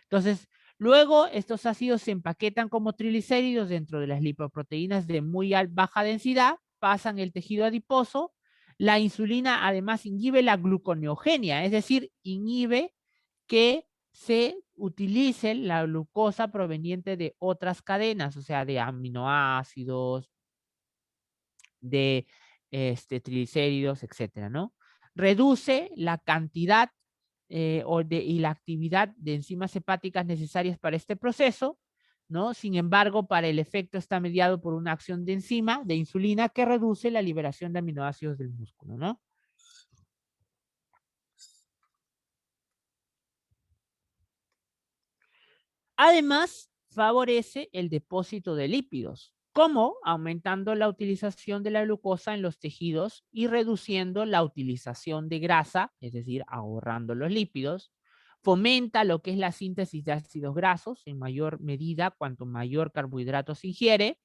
Entonces, luego estos ácidos se empaquetan como triglicéridos dentro de las lipoproteínas de muy baja densidad, pasan el tejido adiposo. La insulina además inhibe la gluconeogenia, es decir, inhibe que se utilice la glucosa proveniente de otras cadenas, o sea, de aminoácidos, de triglicéridos, etcétera, ¿no? Reduce la cantidad y la actividad de enzimas hepáticas necesarias para este proceso, ¿no? Sin embargo, para el efecto está mediado por una acción de enzima, de insulina, que reduce la liberación de aminoácidos del músculo, ¿no? Además, favorece el depósito de lípidos, como aumentando la utilización de la glucosa en los tejidos y reduciendo la utilización de grasa, es decir, ahorrando los lípidos. Fomenta lo que es la síntesis de ácidos grasos en mayor medida cuanto mayor carbohidratos se ingiere.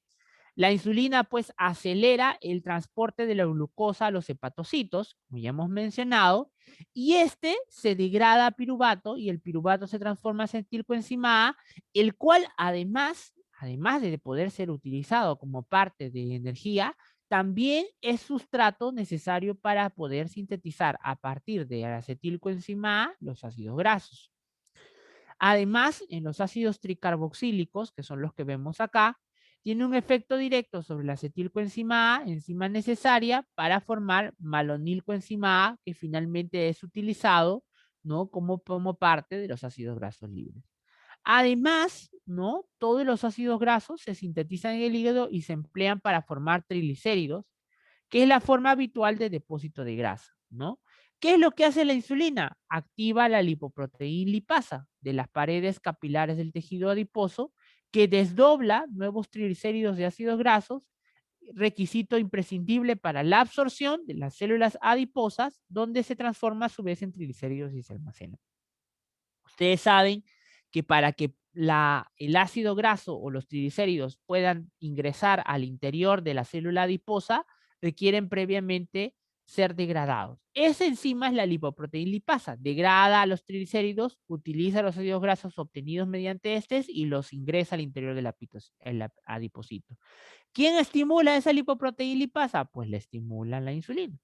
La insulina pues acelera el transporte de la glucosa a los hepatocitos, como ya hemos mencionado, y este se degrada a piruvato y el piruvato se transforma en acetilcoenzima A, el cual además de poder ser utilizado como parte de energía, también es sustrato necesario para poder sintetizar a partir de acetilcoenzima A los ácidos grasos. Además, en los ácidos tricarboxílicos, que son los que vemos acá, tiene un efecto directo sobre la acetilcoenzima A, enzima necesaria para formar malonilcoenzima A, que finalmente es utilizado, ¿no? como parte de los ácidos grasos libres. Además, ¿no? Todos los ácidos grasos se sintetizan en el hígado y se emplean para formar triglicéridos, que es la forma habitual de depósito de grasa, ¿no? ¿Qué es lo que hace la insulina? Activa la lipoproteína lipasa de las paredes capilares del tejido adiposo, que desdobla nuevos triglicéridos de ácidos grasos, requisito imprescindible para la absorción de las células adiposas, donde se transforma a su vez en triglicéridos y se almacena. Ustedes saben que para que el ácido graso o los triglicéridos puedan ingresar al interior de la célula adiposa, requieren previamente ser degradados. Esa enzima es la lipoproteína lipasa. Degrada a los triglicéridos, utiliza los ácidos grasos obtenidos mediante estos y los ingresa al interior del adipocito. ¿Quién estimula esa lipoproteína lipasa? Pues la estimula la insulina.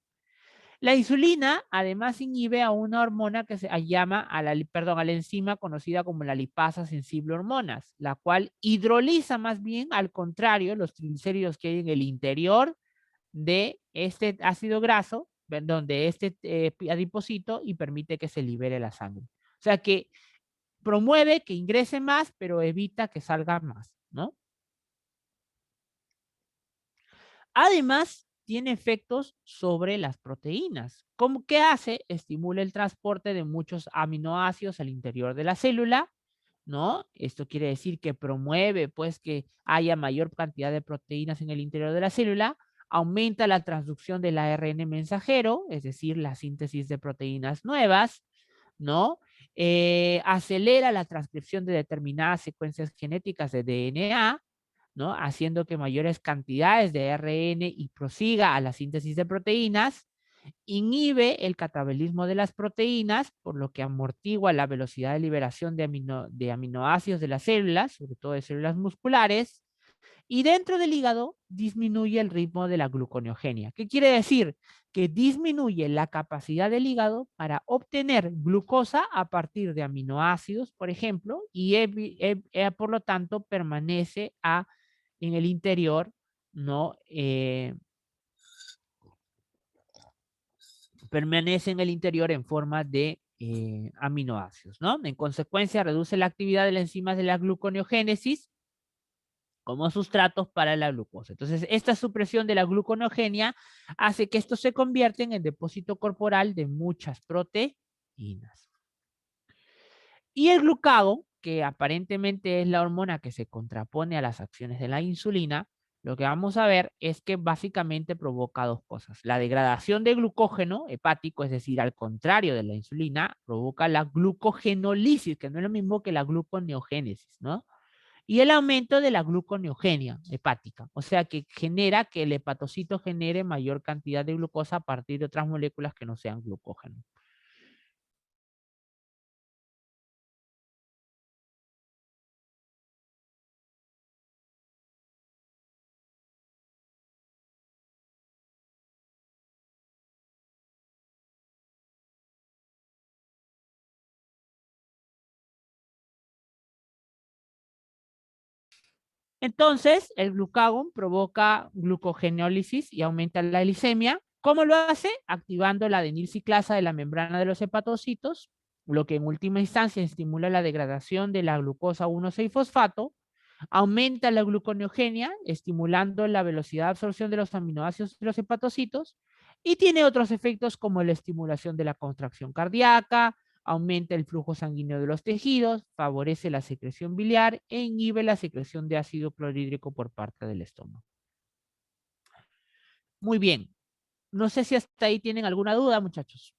La insulina además inhibe a una hormona que se llama a la enzima conocida como la lipasa sensible hormonas, la cual hidroliza más bien, al contrario, los triglicéridos que hay en el interior de este ácido graso, perdón, de este adipocito, y permite que se libere la sangre. O sea que promueve que ingrese más, pero evita que salga más, ¿no? Además, tiene efectos sobre las proteínas. ¿Cómo que hace? Estimula el transporte de muchos aminoácidos al interior de la célula, ¿no? Esto quiere decir que promueve, pues, que haya mayor cantidad de proteínas en el interior de la célula, aumenta la transducción del ARN mensajero, es decir, la síntesis de proteínas nuevas, ¿no? Acelera la transcripción de determinadas secuencias genéticas de DNA, ¿no? Haciendo que mayores cantidades de ARN y prosiga a la síntesis de proteínas, inhibe el catabolismo de las proteínas, por lo que amortigua la velocidad de liberación de aminoácidos de las células, sobre todo de células musculares, y dentro del hígado disminuye el ritmo de la gluconeogenia. ¿Qué quiere decir? Que disminuye la capacidad del hígado para obtener glucosa a partir de aminoácidos, por ejemplo, y por lo tanto permanece en el interior, ¿no? Permanece en el interior en forma de aminoácidos, ¿no? En consecuencia, reduce la actividad de las enzimas de la gluconeogénesis como sustratos para la glucosa. Entonces, esta supresión de la gluconeogenia hace que estos se convierten en depósito corporal de muchas proteínas. Y el glucagón, que aparentemente es la hormona que se contrapone a las acciones de la insulina, lo que vamos a ver es que básicamente provoca dos cosas. La degradación de glucógeno hepático, es decir, al contrario de la insulina, provoca la glucogenólisis, que no es lo mismo que la gluconeogénesis, ¿no? Y el aumento de la gluconeogenia hepática, o sea que genera que el hepatocito genere mayor cantidad de glucosa a partir de otras moléculas que no sean glucógeno. Entonces, el glucagón provoca glucogenólisis y aumenta la glicemia. ¿Cómo lo hace? Activando la adenilciclasa de la membrana de los hepatocitos, lo que en última instancia estimula la degradación de la glucosa 1,6-fosfato, aumenta la gluconeogenia, estimulando la velocidad de absorción de los aminoácidos de los hepatocitos, y tiene otros efectos como la estimulación de la contracción cardíaca, aumenta el flujo sanguíneo de los tejidos, favorece la secreción biliar e inhibe la secreción de ácido clorhídrico por parte del estómago. Muy bien. No sé si hasta ahí tienen alguna duda, muchachos.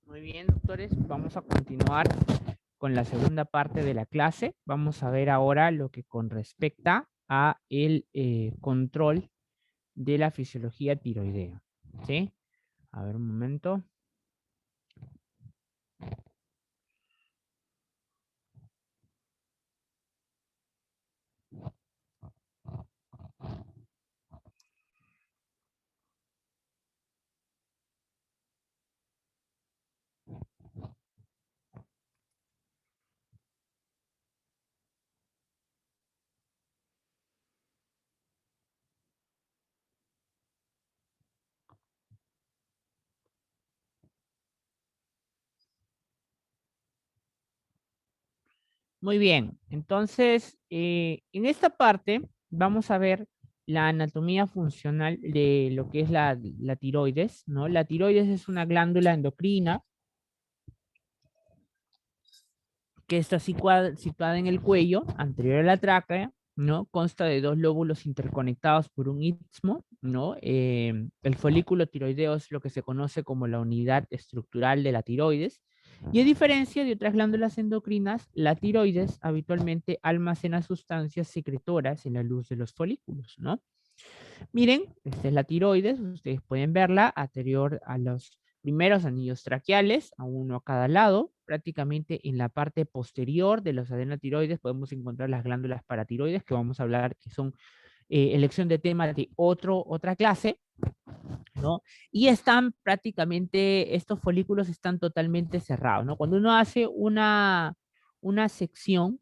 Muy bien, doctores. Vamos a continuar con la segunda parte de la clase. Vamos a ver ahora lo que con respecta a el control de la fisiología tiroidea. ¿Sí? A ver un momento. Muy bien. Entonces, en esta parte vamos a ver la anatomía funcional de lo que es la tiroides, ¿no? La tiroides es una glándula endocrina que está situada en el cuello, anterior a la tráquea, ¿no? Consta de dos lóbulos interconectados por un istmo, ¿no? El folículo tiroideo es lo que se conoce como la unidad estructural de la tiroides, y a diferencia de otras glándulas endocrinas, la tiroides habitualmente almacena sustancias secretoras en la luz de los folículos, ¿no? Miren, esta es la tiroides, ustedes pueden verla anterior a los primeros anillos traqueales, a uno a cada lado. Prácticamente en la parte posterior de los adenotiroides podemos encontrar las glándulas paratiroides, que vamos a hablar, que son elección de tema de otra clase, ¿no? Y están prácticamente, estos folículos están totalmente cerrados, ¿no? Cuando uno hace una sección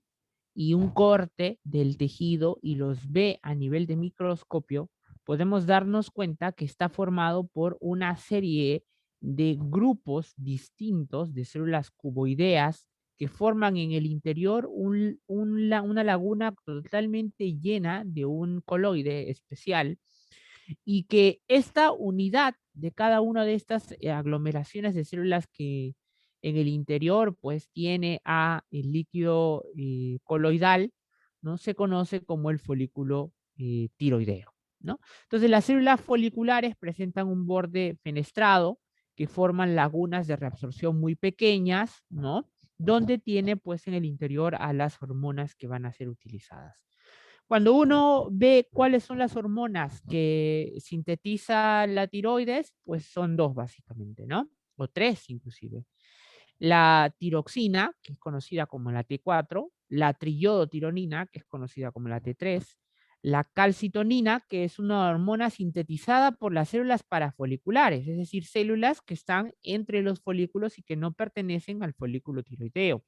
y un corte del tejido y los ve a nivel de microscopio, podemos darnos cuenta que está formado por una serie de grupos distintos de células cuboideas que forman en el interior una laguna totalmente llena de un coloide especial, y que esta unidad de cada una de estas aglomeraciones de células que en el interior pues tiene a el líquido coloidal, ¿no? Se conoce como el folículo tiroideo, ¿no? Entonces las células foliculares presentan un borde fenestrado que forman lagunas de reabsorción muy pequeñas, ¿no? Donde tiene pues en el interior a las hormonas que van a ser utilizadas. Cuando uno ve cuáles son las hormonas que sintetiza la tiroides, pues son dos básicamente, ¿no? O tres inclusive. La tiroxina, que es conocida como la T4, la triiodotironina, que es conocida como la T3, la calcitonina, que es una hormona sintetizada por las células parafoliculares, es decir, células que están entre los folículos y que no pertenecen al folículo tiroideo,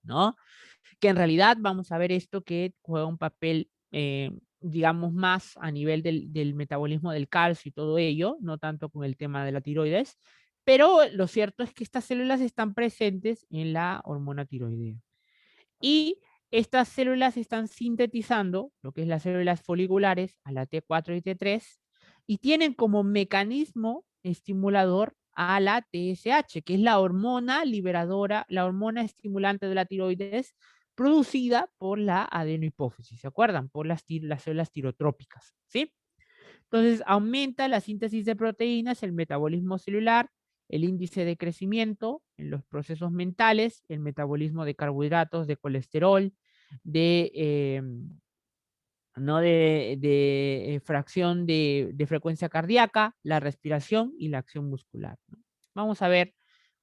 ¿no? Que en realidad vamos a ver esto que juega un papel, digamos, más a nivel del metabolismo del calcio y todo ello, no tanto con el tema de la tiroides, pero lo cierto es que estas células están presentes en la hormona tiroidea. Y estas células están sintetizando lo que es las células foliculares a la T4 y T3 y tienen como mecanismo estimulador a la TSH, que es la hormona liberadora, la hormona estimulante de la tiroides producida por la adenohipófisis, ¿se acuerdan? Por las células tirotrópicas, ¿sí? Entonces, aumenta la síntesis de proteínas, el metabolismo celular, el índice de crecimiento en los procesos mentales, el metabolismo de carbohidratos, de colesterol, de, ¿no? de fracción de frecuencia cardíaca, la respiración y la acción muscular, ¿no? Vamos a ver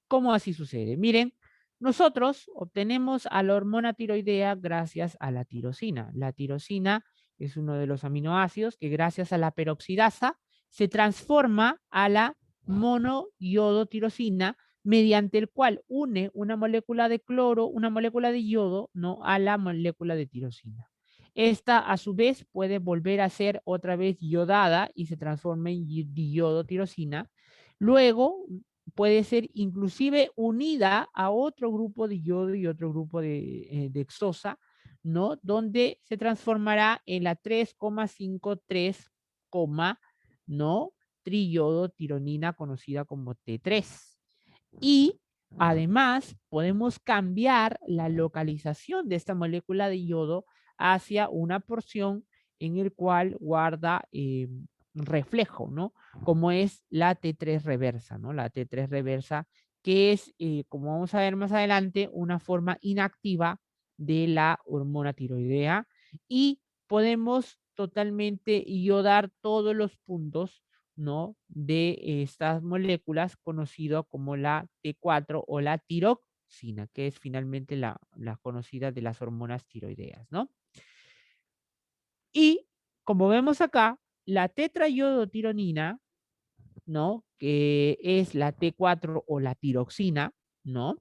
cómo así sucede. Miren, nosotros obtenemos a la hormona tiroidea gracias a la tirosina. La tirosina es uno de los aminoácidos que gracias a la peroxidasa se transforma a la monoiodotirosina, mediante el cual une una molécula de cloro, una molécula de yodo, ¿no? A la molécula de tirosina. Esta a su vez puede volver a ser otra vez iodada y se transforma en diodotirosina. Luego puede ser inclusive unida a otro grupo de yodo y otro grupo de exosa, ¿no? Donde se transformará en la 3,53, ¿no? Triiodotironina, conocida como T3. Y además podemos cambiar la localización de esta molécula de yodo hacia una porción en el cual guarda reflejo, ¿no? Como es la T3 reversa, ¿no? La T3 reversa, que es, como vamos a ver más adelante, una forma inactiva de la hormona tiroidea, y podemos totalmente iodar todos los puntos, ¿no? De estas moléculas, conocido como la T4 o la tiroxina, que es finalmente la conocida de las hormonas tiroideas, ¿no? Y como vemos acá, la tetraiodotironina, ¿no? Que es la T4 o la tiroxina, ¿no?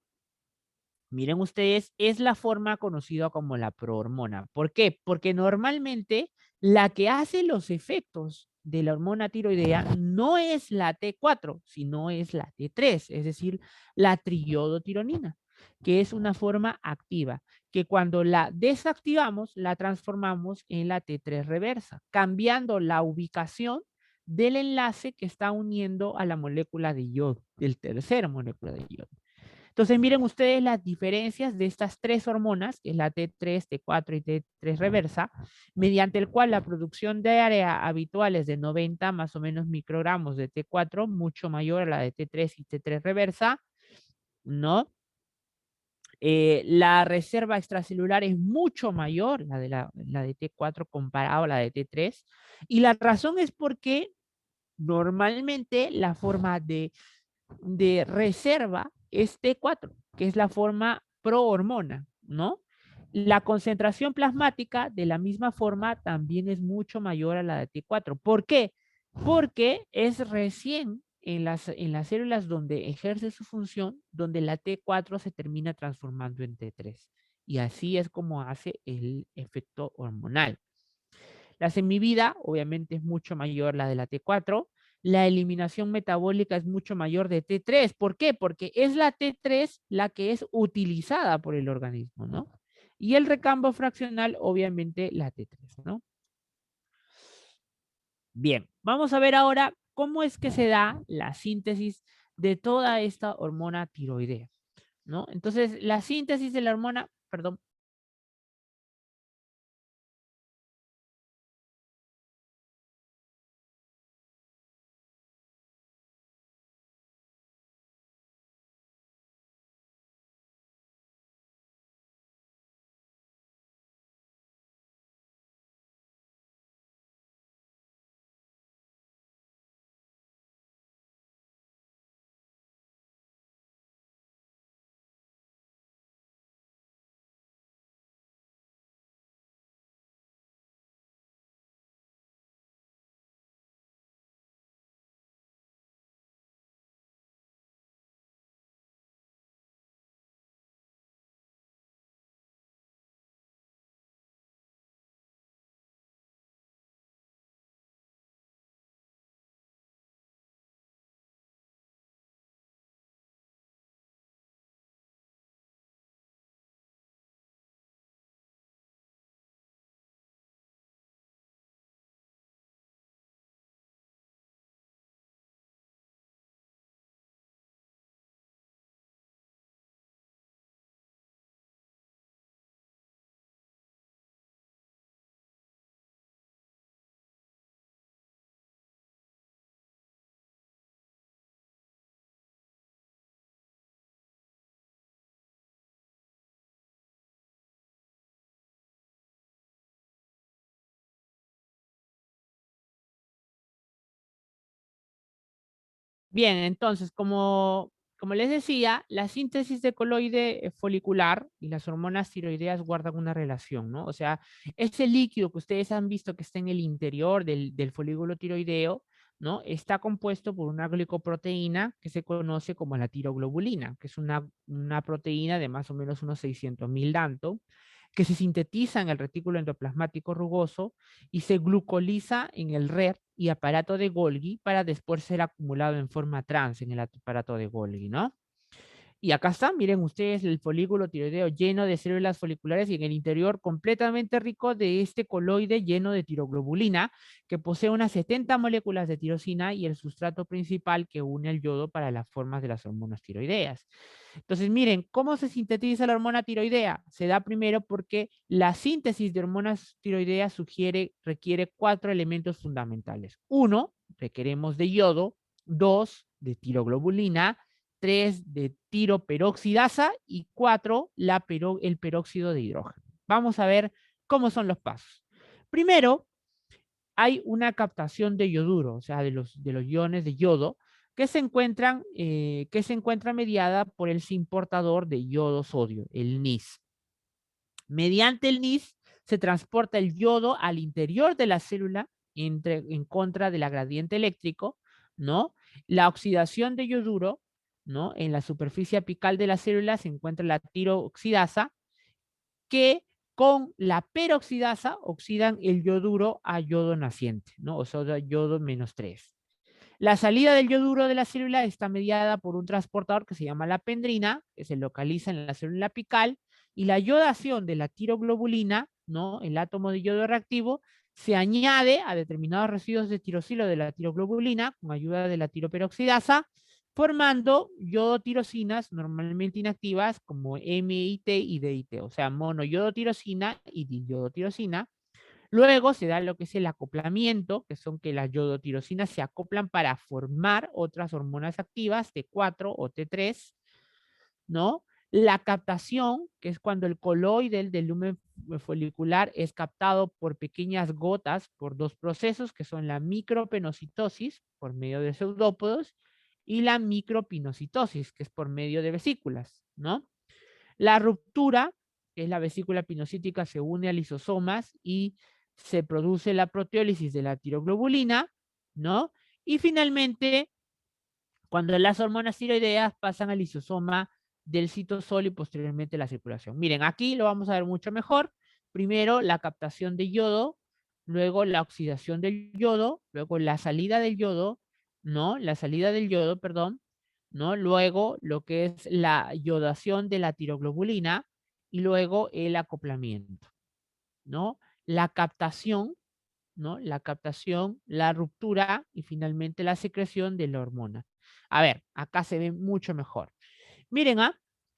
Miren ustedes, es la forma conocida como la prohormona. ¿Por qué? Porque normalmente la que hace los efectos de la hormona tiroidea no es la T4, sino es la T3, es decir, la triiodotironina. que es una forma activa, que cuando la desactivamos, la transformamos en la T3 reversa, cambiando la ubicación del enlace que está uniendo a la molécula de yodo, del tercer molécula de yodo. Entonces, miren ustedes las diferencias de estas tres hormonas, que es la T3, T4 y T3 reversa, mediante el cual la producción de área habitual es de 90 más o menos microgramos de T4, mucho mayor a la de T3 y T3 reversa, ¿no? La reserva extracelular es mucho mayor, la de T4 comparado a la de T3, y la razón es porque normalmente la forma de reserva es T4, que es la forma prohormona, ¿no? La concentración plasmática de la misma forma también es mucho mayor a la de T4. ¿Por qué? Porque es recién en las células donde ejerce su función, donde la T4 se termina transformando en T3. Y así es como hace el efecto hormonal. La semivida, obviamente, es mucho mayor la de la T4. La eliminación metabólica es mucho mayor de T3. ¿Por qué? Porque es la T3 la que es utilizada por el organismo, ¿no? Y el recambio fraccional, obviamente, la T3, ¿no? Bien, vamos a ver ahora cómo es que se da la síntesis de toda esta hormona tiroidea, ¿no? Entonces, la síntesis de la hormona, perdón. Bien, entonces, como les decía, la síntesis de coloide folicular y las hormonas tiroideas guardan una relación, ¿no? O sea, ese líquido que ustedes han visto que está en el interior del folículo tiroideo, ¿no? Está compuesto por una glicoproteína que se conoce como la tiroglobulina, que es una proteína de más o menos unos 600.000 danto, que se sintetiza en el retículo endoplasmático rugoso y se glucoliza en el red y aparato de Golgi para después ser acumulado en forma trans en el aparato de Golgi, ¿no? Y acá está, miren ustedes el folículo tiroideo lleno de células foliculares y en el interior completamente rico de este coloide lleno de tiroglobulina que posee unas 70 moléculas de tirosina y el sustrato principal que une el yodo para las formas de las hormonas tiroideas. Entonces, miren, ¿cómo se sintetiza la hormona tiroidea? Se da primero porque la síntesis de hormonas tiroideas requiere 4 elementos fundamentales. Uno, requeremos de yodo. Dos, de tiroglobulina. 3 de tiroperoxidasa y 4 el peróxido de hidrógeno. Vamos a ver cómo son los pasos. Primero, hay una captación de yoduro, o sea, de los iones de yodo, que se encuentra mediada por el cis portador de yodo-sodio, el NIS. Mediante el NIS se transporta el yodo al interior de la célula en contra del gradiente eléctrico, ¿no? La oxidación de yoduro, ¿no? En la superficie apical de la célula se encuentra la tiroxidasa, que con la peroxidasa oxidan el yoduro a yodo naciente, ¿no? O sea, yodo -3. La salida del yoduro de la célula está mediada por un transportador que se llama la pendrina, que se localiza en la célula apical, y la yodación de la tiroglobulina, ¿no? El átomo de yodo reactivo, se añade a determinados residuos de tirosilo de la tiroglobulina con ayuda de la tiroperoxidasa, formando yodotirosinas normalmente inactivas como MIT y DIT, o sea, monoyodotirosina y diyodotirosina. Luego se da lo que es el acoplamiento, que son que las yodotirosinas se acoplan para formar otras hormonas activas, T4 o T3, ¿no? La captación, que es cuando el coloide del lumen folicular es captado por pequeñas gotas por dos procesos, que son la micropenocitosis, por medio de pseudópodos, y la micropinocitosis, que es por medio de vesículas, ¿no? La ruptura, que es la vesícula pinocítica, se une a lisosomas y se produce la proteólisis de la tiroglobulina, ¿no? Y finalmente, cuando las hormonas tiroideas pasan al lisosoma del citosol y posteriormente la circulación. Miren, aquí lo vamos a ver mucho mejor. Primero, la captación de yodo, luego la oxidación del yodo, luego la salida del yodo, ¿no? La salida del yodo, perdón, ¿no? Luego lo que es la yodación de la tiroglobulina y luego el acoplamiento, ¿no? La captación, ¿no? La captación, la ruptura y finalmente la secreción de la hormona. A ver, acá se ve mucho mejor. Miren,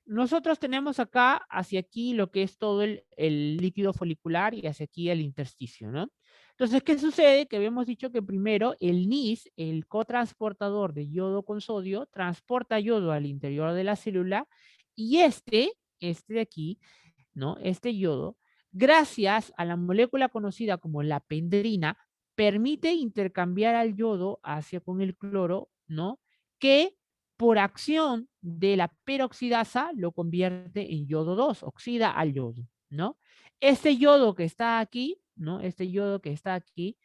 nosotros tenemos acá hacia aquí lo que es todo el líquido folicular y hacia aquí el intersticio, ¿no? Entonces, ¿qué sucede? Que habíamos dicho que primero el NIS, el cotransportador de yodo con sodio, transporta yodo al interior de la célula y este de aquí, ¿no? Este yodo, gracias a la molécula conocida como la pendrina, permite intercambiar al yodo hacia con el cloro, ¿no? Que por acción de la peroxidasa lo convierte en yodo 2, oxida al yodo, ¿no? Este yodo que está aquí, ¿no? Este yodo que está aquí,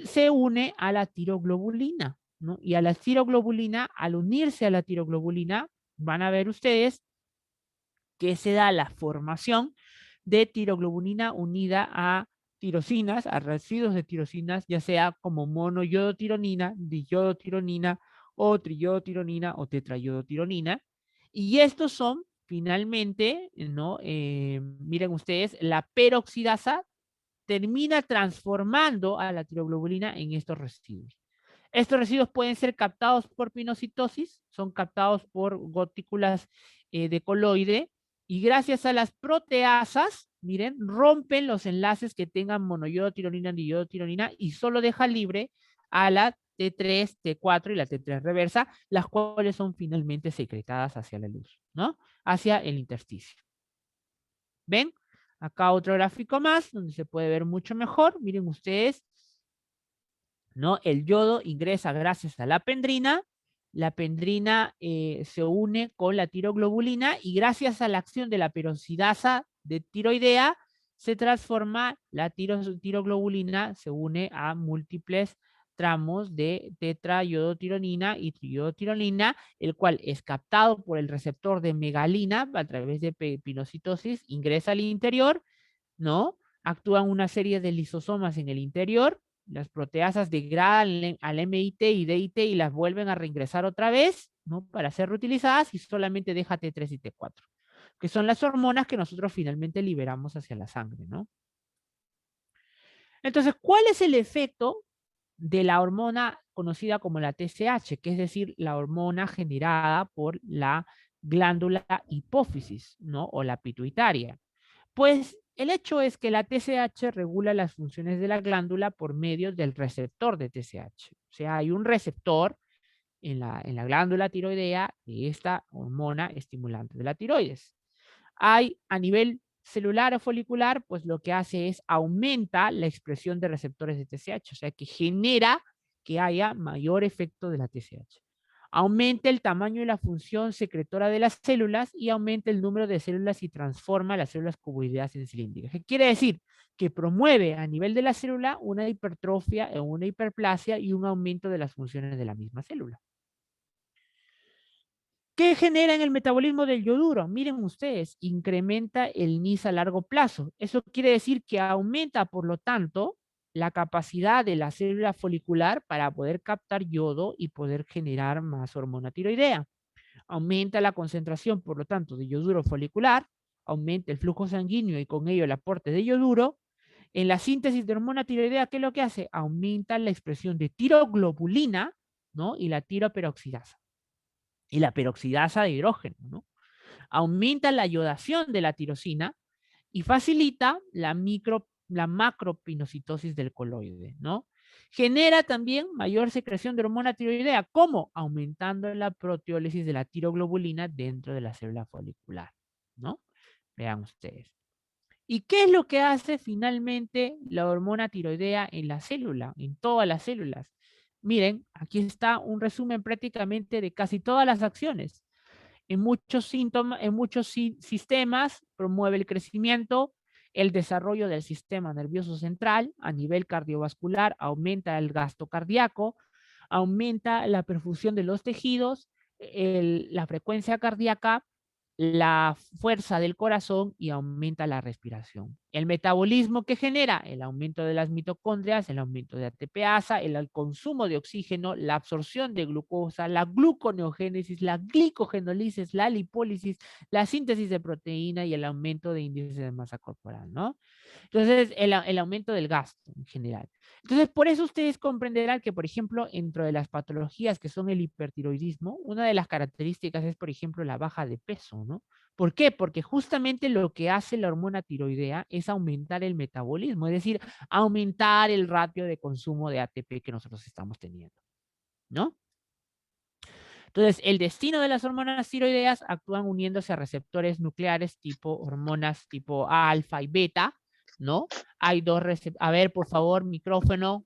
se une a la tiroglobulina, ¿no? Y a la tiroglobulina, al unirse a la tiroglobulina, van a ver ustedes que se da la formación de tiroglobulina unida a tirosinas, a residuos de tirosinas, ya sea como monoyodotironina, diyodotironina o triyodotironina o tetrayodotironina. Y estos son finalmente, ¿no? Miren ustedes, la peroxidasa termina transformando a la tiroglobulina en estos residuos. Estos residuos pueden ser captados por pinocitosis, son captados por gotículas de coloide y gracias a las proteasas, miren, rompen los enlaces que tengan monoyodotironina, diyodotironina y solo deja libre a la T3, T4 y la T3 reversa, las cuales son finalmente secretadas hacia la luz, ¿no? Hacia el intersticio. ¿Ven? Acá otro gráfico más donde se puede ver mucho mejor. Miren ustedes, ¿no? El yodo ingresa gracias a la pendrina se une con la tiroglobulina y gracias a la acción de la peroxidasa de tiroidea se transforma la tiroglobulina, se une a múltiples tramos de tetrayodotironina y triyodotironina, el cual es captado por el receptor de megalina a través de pinocitosis, ingresa al interior, ¿no? Actúan una serie de lisosomas en el interior, las proteasas degradan al MIT y DIT y las vuelven a reingresar otra vez, ¿no? Para ser reutilizadas y solamente deja T3 y T4, que son las hormonas que nosotros finalmente liberamos hacia la sangre, ¿no? Entonces, ¿cuál es el efecto de la hormona conocida como la TSH, que es decir, la hormona generada por la glándula hipófisis, ¿no? O la pituitaria? Pues el hecho es que la TSH regula las funciones de la glándula por medio del receptor de TSH. O sea, hay un receptor en la glándula tiroidea de esta hormona estimulante de la tiroides. Hay a nivel celular o folicular, pues lo que hace es aumenta la expresión de receptores de TSH, o sea que genera que haya mayor efecto de la TSH. Aumenta el tamaño y la función secretora de las células y aumenta el número de células y transforma las células cuboideas en cilíndricas. ¿Qué quiere decir? Que promueve a nivel de la célula una hipertrofia o una hiperplasia y un aumento de las funciones de la misma célula. ¿Qué genera en el metabolismo del yoduro? Miren ustedes, incrementa el NIS a largo plazo. Eso quiere decir que aumenta, por lo tanto, la capacidad de la célula folicular para poder captar yodo y poder generar más hormona tiroidea. Aumenta la concentración, por lo tanto, de yoduro folicular, aumenta el flujo sanguíneo y con ello el aporte de yoduro. En la síntesis de hormona tiroidea, ¿qué es lo que hace? Aumenta la expresión de tiroglobulina, ¿no? Y la tiroperoxidasa. Y la peroxidasa de hidrógeno, ¿no? Aumenta la iodación de la tirosina y facilita la macropinocitosis del coloide, ¿no? Genera también mayor secreción de hormona tiroidea. ¿Cómo? Aumentando la proteólisis de la tiroglobulina dentro de la célula folicular, ¿no? Vean ustedes. ¿Y qué es lo que hace finalmente la hormona tiroidea en la célula, en todas las células? Miren, aquí está un resumen prácticamente de casi todas las acciones. En muchos síntomas, en muchos sistemas promueve el crecimiento, el desarrollo del sistema nervioso central a nivel cardiovascular, aumenta el gasto cardíaco, aumenta la perfusión de los tejidos, la frecuencia cardíaca, la fuerza del corazón y aumenta la respiración. El metabolismo que genera el aumento de las mitocondrias, el aumento de ATPasa, el consumo de oxígeno, la absorción de glucosa, la gluconeogénesis, la glicogenólisis, la lipólisis, la síntesis de proteína y el aumento de índice de masa corporal, ¿no? Entonces, el aumento del gasto en general. Entonces, por eso ustedes comprenderán que, por ejemplo, dentro de las patologías que son el hipertiroidismo, una de las características es, por ejemplo, la baja de peso, ¿no? ¿Por qué? Porque justamente lo que hace la hormona tiroidea es aumentar el metabolismo, es decir, aumentar el ratio de consumo de ATP que nosotros estamos teniendo, ¿no? Entonces, el destino de las hormonas tiroideas actúan uniéndose a receptores nucleares tipo hormonas tipo alfa y beta, ¿no? Hay dos receptores. A ver, por favor, micrófono.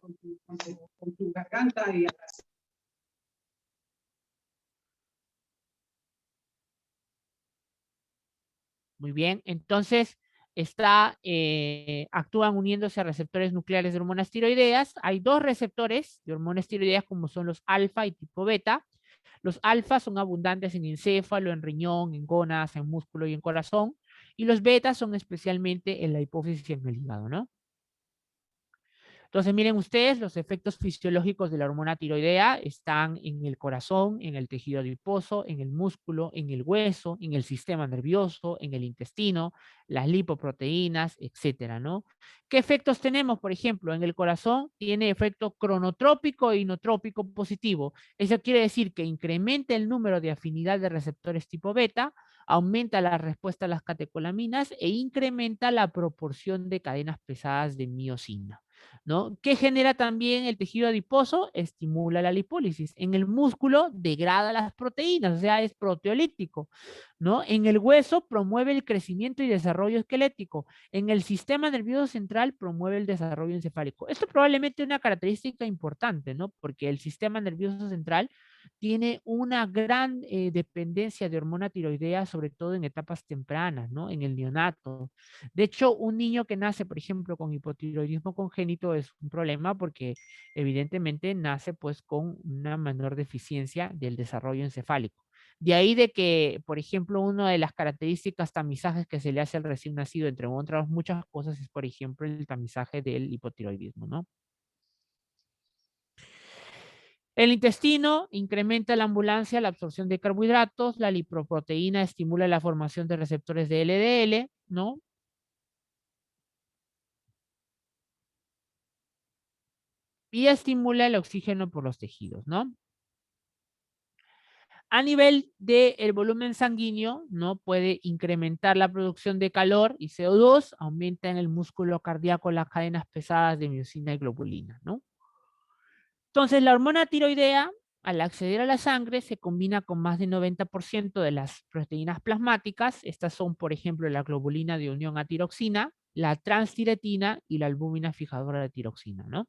Con tu garganta y muy bien, entonces actúan uniéndose a receptores nucleares de hormonas tiroideas. Hay dos receptores de hormonas tiroideas como son los alfa y tipo beta. Los alfa son abundantes en encéfalo, en riñón, en gónadas, en músculo y en corazón. Y los betas son especialmente en la hipófisis y en el hígado, ¿no? Entonces, miren ustedes, los efectos fisiológicos de la hormona tiroidea están en el corazón, en el tejido adiposo, en el músculo, en el hueso, en el sistema nervioso, en el intestino, las lipoproteínas, etcétera, ¿no? ¿Qué efectos tenemos? Por ejemplo, en el corazón tiene efecto cronotrópico e inotrópico positivo. Eso quiere decir que incrementa el número de afinidad de receptores tipo beta, aumenta la respuesta a las catecolaminas e incrementa la proporción de cadenas pesadas de miocina, ¿no? ¿Qué genera también el tejido adiposo? Estimula la lipólisis. En el músculo degrada las proteínas, o sea, es proteolítico, ¿no? En el hueso promueve el crecimiento y desarrollo esquelético. En el sistema nervioso central promueve el desarrollo encefálico. Esto probablemente es una característica importante, ¿no? Porque el sistema nervioso central tiene una gran dependencia de hormona tiroidea, sobre todo en etapas tempranas, ¿no? En el neonato. De hecho, un niño que nace, por ejemplo, con hipotiroidismo congénito es un problema porque evidentemente nace pues con una menor deficiencia del desarrollo encefálico. De ahí de que, por ejemplo, una de las características tamizajes que se le hace al recién nacido, entre otras muchas cosas, es, por ejemplo, el tamizaje del hipotiroidismo, ¿no? El intestino incrementa la ambulancia, la absorción de carbohidratos, la lipoproteína estimula la formación de receptores de LDL, ¿no? Y estimula el oxígeno por los tejidos, ¿no? A nivel del volumen sanguíneo, ¿no? Puede incrementar la producción de calor y CO2, aumenta en el músculo cardíaco las cadenas pesadas de miocina y globulina, ¿no? Entonces, la hormona tiroidea, al acceder a la sangre, se combina con más del 90% de las proteínas plasmáticas. Estas son, por ejemplo, la globulina de unión a tiroxina, la transtiretina y la albúmina fijadora de tiroxina, ¿no?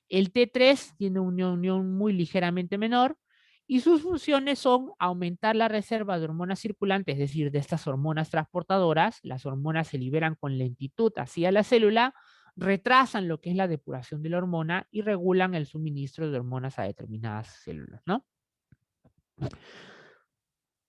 El T3 tiene una unión muy ligeramente menor y sus funciones son aumentar la reserva de hormonas circulantes, es decir, de estas hormonas transportadoras. Las hormonas se liberan con lentitud hacia la célula, retrasan lo que es la depuración de la hormona y regulan el suministro de hormonas a determinadas células, ¿no?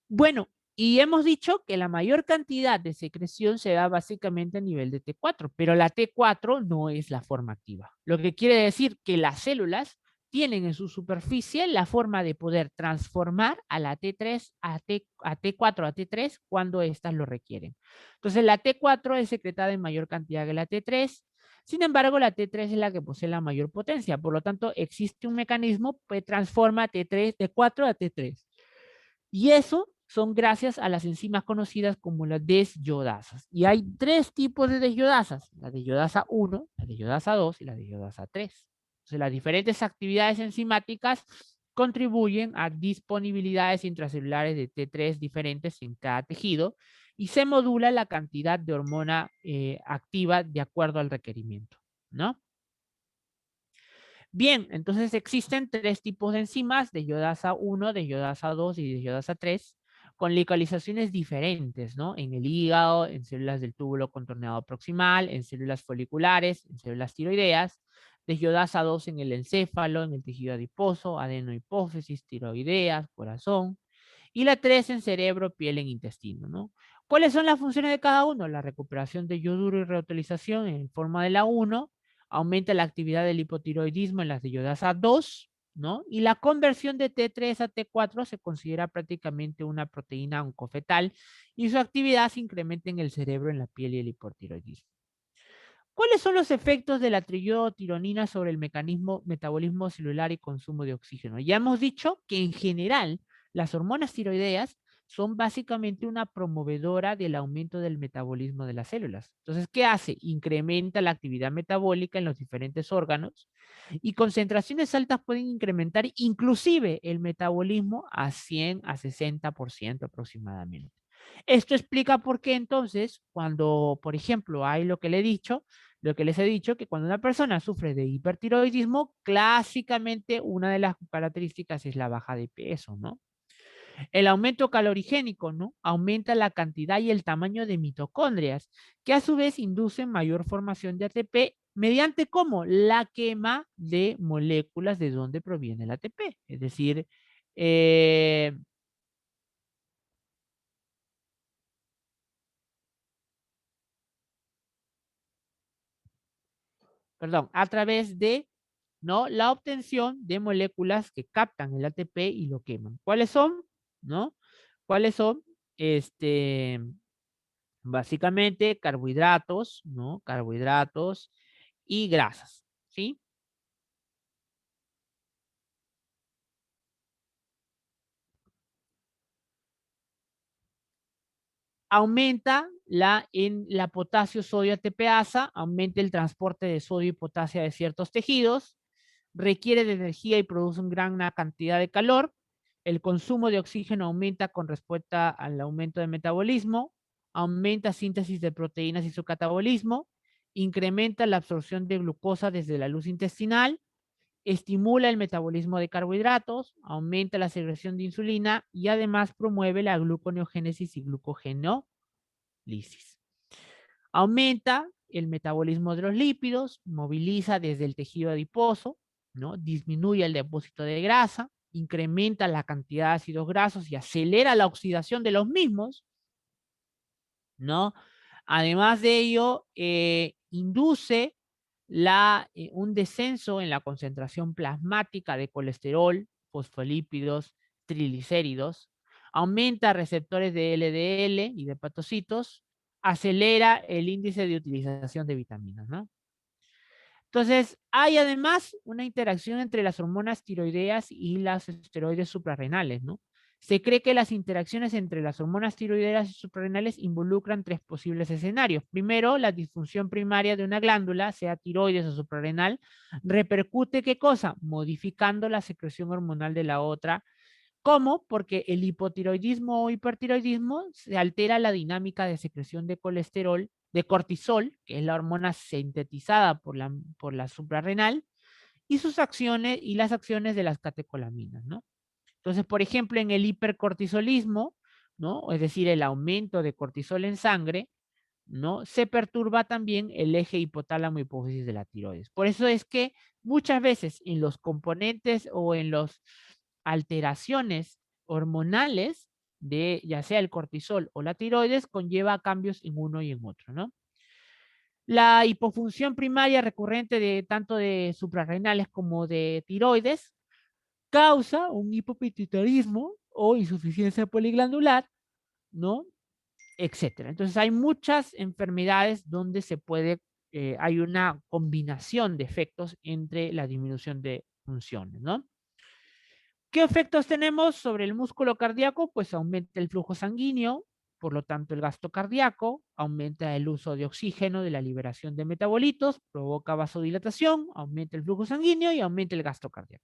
Bueno, Y hemos dicho que la mayor cantidad de secreción se da básicamente a nivel de T4, pero la T4 no es la forma activa. Lo que quiere decir que las células tienen en su superficie la forma de poder transformar a la T3 a T4 a T3 cuando éstas lo requieren. Entonces la T4 es secretada en mayor cantidad que la T3. Sin embargo, la T3 es la que posee la mayor potencia. Por lo tanto, existe un mecanismo que transforma T3, T4 a T3. Y eso son gracias a las enzimas conocidas como las desyodasas. Y hay tres tipos de desyodasas: la desyodasa 1, la desyodasa 2 y la desyodasa 3. Entonces, las diferentes actividades enzimáticas contribuyen a disponibilidades intracelulares de T3 diferentes en cada tejido y se modula la cantidad de hormona activa de acuerdo al requerimiento, ¿no? Bien, entonces existen tres tipos de enzimas, de yodasa 1, de yodasa 2 y de yodasa 3, con localizaciones diferentes, ¿no? En el hígado, en células del túbulo contorneado proximal, en células foliculares, en células tiroideas, de yodasa 2 en el encéfalo, en el tejido adiposo, adenohipófisis, tiroideas, corazón, y la 3 en cerebro, piel, en intestino, ¿no? ¿Cuáles son las funciones de cada uno? La recuperación de yoduro y reutilización en forma de la 1, aumenta la actividad del hipotiroidismo en las de yodasa 2, ¿no? Y la conversión de T3 a T4 se considera prácticamente una proteína oncofetal y su actividad se incrementa en el cerebro, en la piel y el hipotiroidismo. ¿Cuáles son los efectos de la triodotironina sobre el metabolismo celular y consumo de oxígeno? Ya hemos dicho que en general las hormonas tiroideas son básicamente una promovedora del aumento del metabolismo de las células. Entonces, ¿qué hace? Incrementa la actividad metabólica en los diferentes órganos y concentraciones altas pueden incrementar inclusive el metabolismo a 100 a 60% aproximadamente. Esto explica por qué entonces, cuando, por ejemplo, hay lo que le he dicho, lo que les he dicho, que cuando una persona sufre de hipertiroidismo, clásicamente una de las características es la baja de peso, ¿no? El aumento calorigénico, ¿no? Aumenta la cantidad y el tamaño de mitocondrias, que a su vez inducen mayor formación de ATP mediante ¿cómo? La quema de moléculas de donde proviene el ATP. Es decir, eh, perdón, a través de, ¿no? La obtención de moléculas que captan el ATP y lo queman. ¿Cuáles son? ¿No? ¿Cuáles son? Este, básicamente carbohidratos, ¿no? Carbohidratos y grasas, ¿sí? Aumenta la potasio-sodio ATPasa, aumenta el transporte de sodio y potasio de ciertos tejidos, requiere de energía y produce una gran cantidad de calor. El consumo de oxígeno aumenta con respuesta al aumento de metabolismo, aumenta síntesis de proteínas y su catabolismo, incrementa la absorción de glucosa desde la luz intestinal, estimula el metabolismo de carbohidratos, aumenta la secreción de insulina y además promueve la gluconeogénesis y glucogenólisis. Aumenta el metabolismo de los lípidos, moviliza desde el tejido adiposo, ¿no? Disminuye el depósito de grasa, incrementa la cantidad de ácidos grasos y acelera la oxidación de los mismos, ¿no? Además de ello, induce un descenso en la concentración plasmática de colesterol, fosfolípidos, triglicéridos, aumenta receptores de LDL y de hepatocitos, acelera el índice de utilización de vitaminas, ¿no? Entonces, hay además una interacción entre las hormonas tiroideas y las esteroides suprarrenales, ¿no? Se cree que las interacciones entre las hormonas tiroideas y suprarrenales involucran tres posibles escenarios. Primero, la disfunción primaria de una glándula, sea tiroides o suprarrenal, repercute, ¿qué cosa? Modificando la secreción hormonal de la otra. ¿Cómo? Porque el hipotiroidismo o hipertiroidismo se altera la dinámica de secreción de colesterol, de cortisol, que es la hormona sintetizada por la suprarrenal, y sus acciones y las acciones de las catecolaminas, ¿no? Entonces, por ejemplo, en el hipercortisolismo, ¿no? Es decir, el aumento de cortisol en sangre, ¿no? Se perturba también el eje hipotálamo hipófisis de la tiroides. Por eso es que muchas veces en los componentes o en las alteraciones hormonales de ya sea el cortisol o la tiroides conlleva cambios en uno y en otro, ¿no? La hipofunción primaria recurrente de tanto de suprarrenales como de tiroides causa un hipopituitarismo o insuficiencia poliglandular, ¿no? Etcétera. Entonces hay muchas enfermedades donde se puede, hay una combinación de efectos entre la disminución de funciones, ¿no? ¿Qué efectos tenemos sobre el músculo cardíaco? Pues aumenta el flujo sanguíneo, por lo tanto el gasto cardíaco, aumenta el uso de oxígeno de la liberación de metabolitos, provoca vasodilatación, aumenta el flujo sanguíneo y aumenta el gasto cardíaco.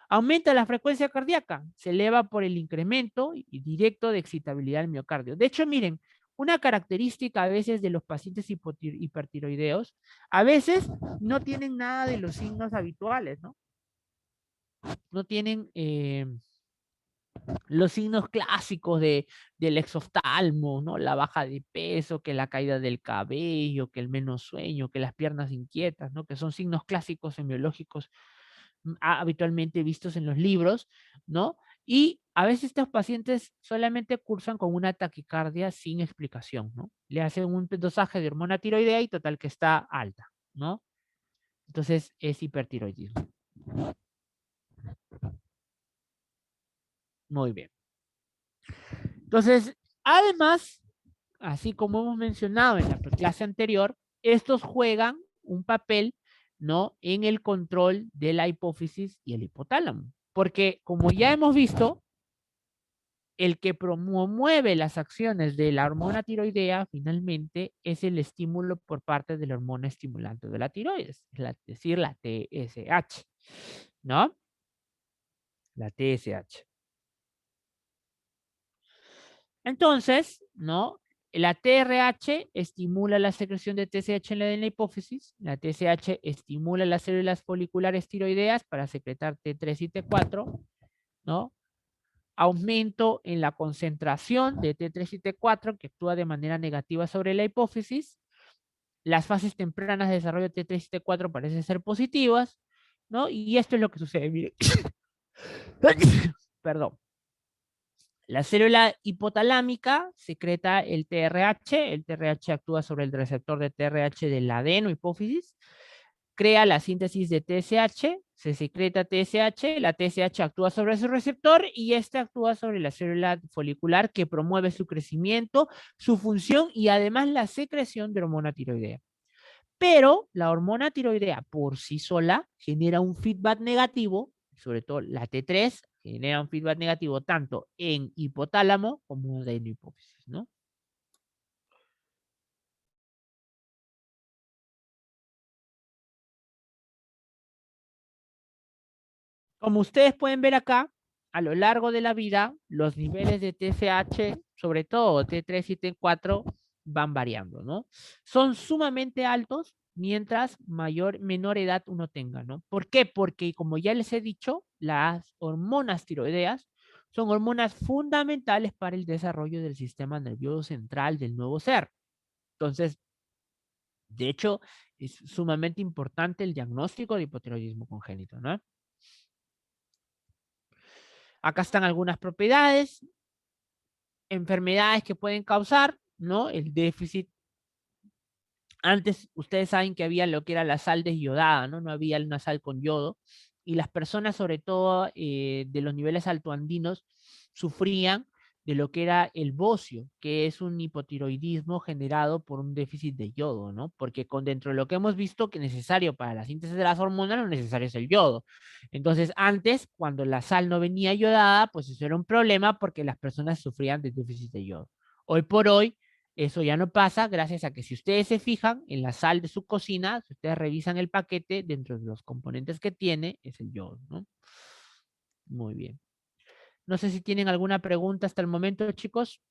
Aumenta la frecuencia cardíaca, se eleva por el incremento directo de excitabilidad del miocardio. De hecho, miren, una característica a veces de los pacientes hipertiroideos, a veces no tienen nada de los signos habituales, ¿no? No tienen los signos clásicos del exoftalmo, ¿no? La baja de peso, que la caída del cabello, que el menos sueño, que las piernas inquietas, ¿no? Que son signos clásicos semiológicos habitualmente vistos en los libros, ¿no? Y a veces estos pacientes solamente cursan con una taquicardia sin explicación, ¿no? Le hacen un dosaje de hormona tiroidea y total que está alta, ¿no? Entonces es hipertiroidismo. Muy bien. Entonces, además, así como hemos mencionado en la clase anterior, estos juegan un papel, ¿no? En el control de la hipófisis y el hipotálamo. Porque como ya hemos visto, el que promueve las acciones de la hormona tiroidea finalmente es el estímulo por parte de la hormona estimulante de la tiroides, es decir, la TSH, ¿no? La TSH. Entonces, ¿no? La TRH estimula la secreción de TSH en la hipófisis, la TSH estimula las células foliculares tiroideas para secretar T3 y T4, ¿no? Aumento en la concentración de T3 y T4 que actúa de manera negativa sobre la hipófisis. Las fases tempranas de desarrollo de T3 y T4 parecen ser positivas, ¿no? Y esto es lo que sucede, mire. Perdón. La célula hipotalámica secreta el TRH actúa sobre el receptor de TRH del adeno-hipófisis, crea la síntesis de TSH, se secreta TSH, la TSH actúa sobre su receptor y este actúa sobre la célula folicular que promueve su crecimiento, su función y además la secreción de hormona tiroidea. Pero la hormona tiroidea por sí sola genera un feedback negativo, sobre todo la T3 genera un feedback negativo tanto en hipotálamo como en hipófisis, ¿no? Como ustedes pueden ver acá, a lo largo de la vida, los niveles de TSH, sobre todo T3 y T4, van variando, ¿no? Son sumamente altos mientras menor edad uno tenga, ¿no? ¿Por qué? Porque, como ya les he dicho, las hormonas tiroideas son hormonas fundamentales para el desarrollo del sistema nervioso central del nuevo ser. Entonces, de hecho, es sumamente importante el diagnóstico de hipotiroidismo congénito, ¿no? Acá están algunas propiedades, enfermedades que pueden causar, ¿no? El déficit. Antes, ustedes saben que había lo que era la sal desyodada, ¿no? No había una sal con yodo. Y las personas, sobre todo de los niveles altoandinos, sufrían de lo que era el bocio, que es un hipotiroidismo generado por un déficit de yodo, ¿no? Porque dentro de lo que hemos visto que es necesario para la síntesis de las hormonas, lo necesario es el yodo. Entonces, antes, cuando la sal no venía yodada, pues eso era un problema porque las personas sufrían de déficit de yodo. Hoy por hoy, eso ya no pasa gracias a que si ustedes se fijan en la sal de su cocina, si ustedes revisan el paquete, dentro de los componentes que tiene, es el yodo, ¿no? Muy bien. No sé si tienen alguna pregunta hasta el momento, chicos.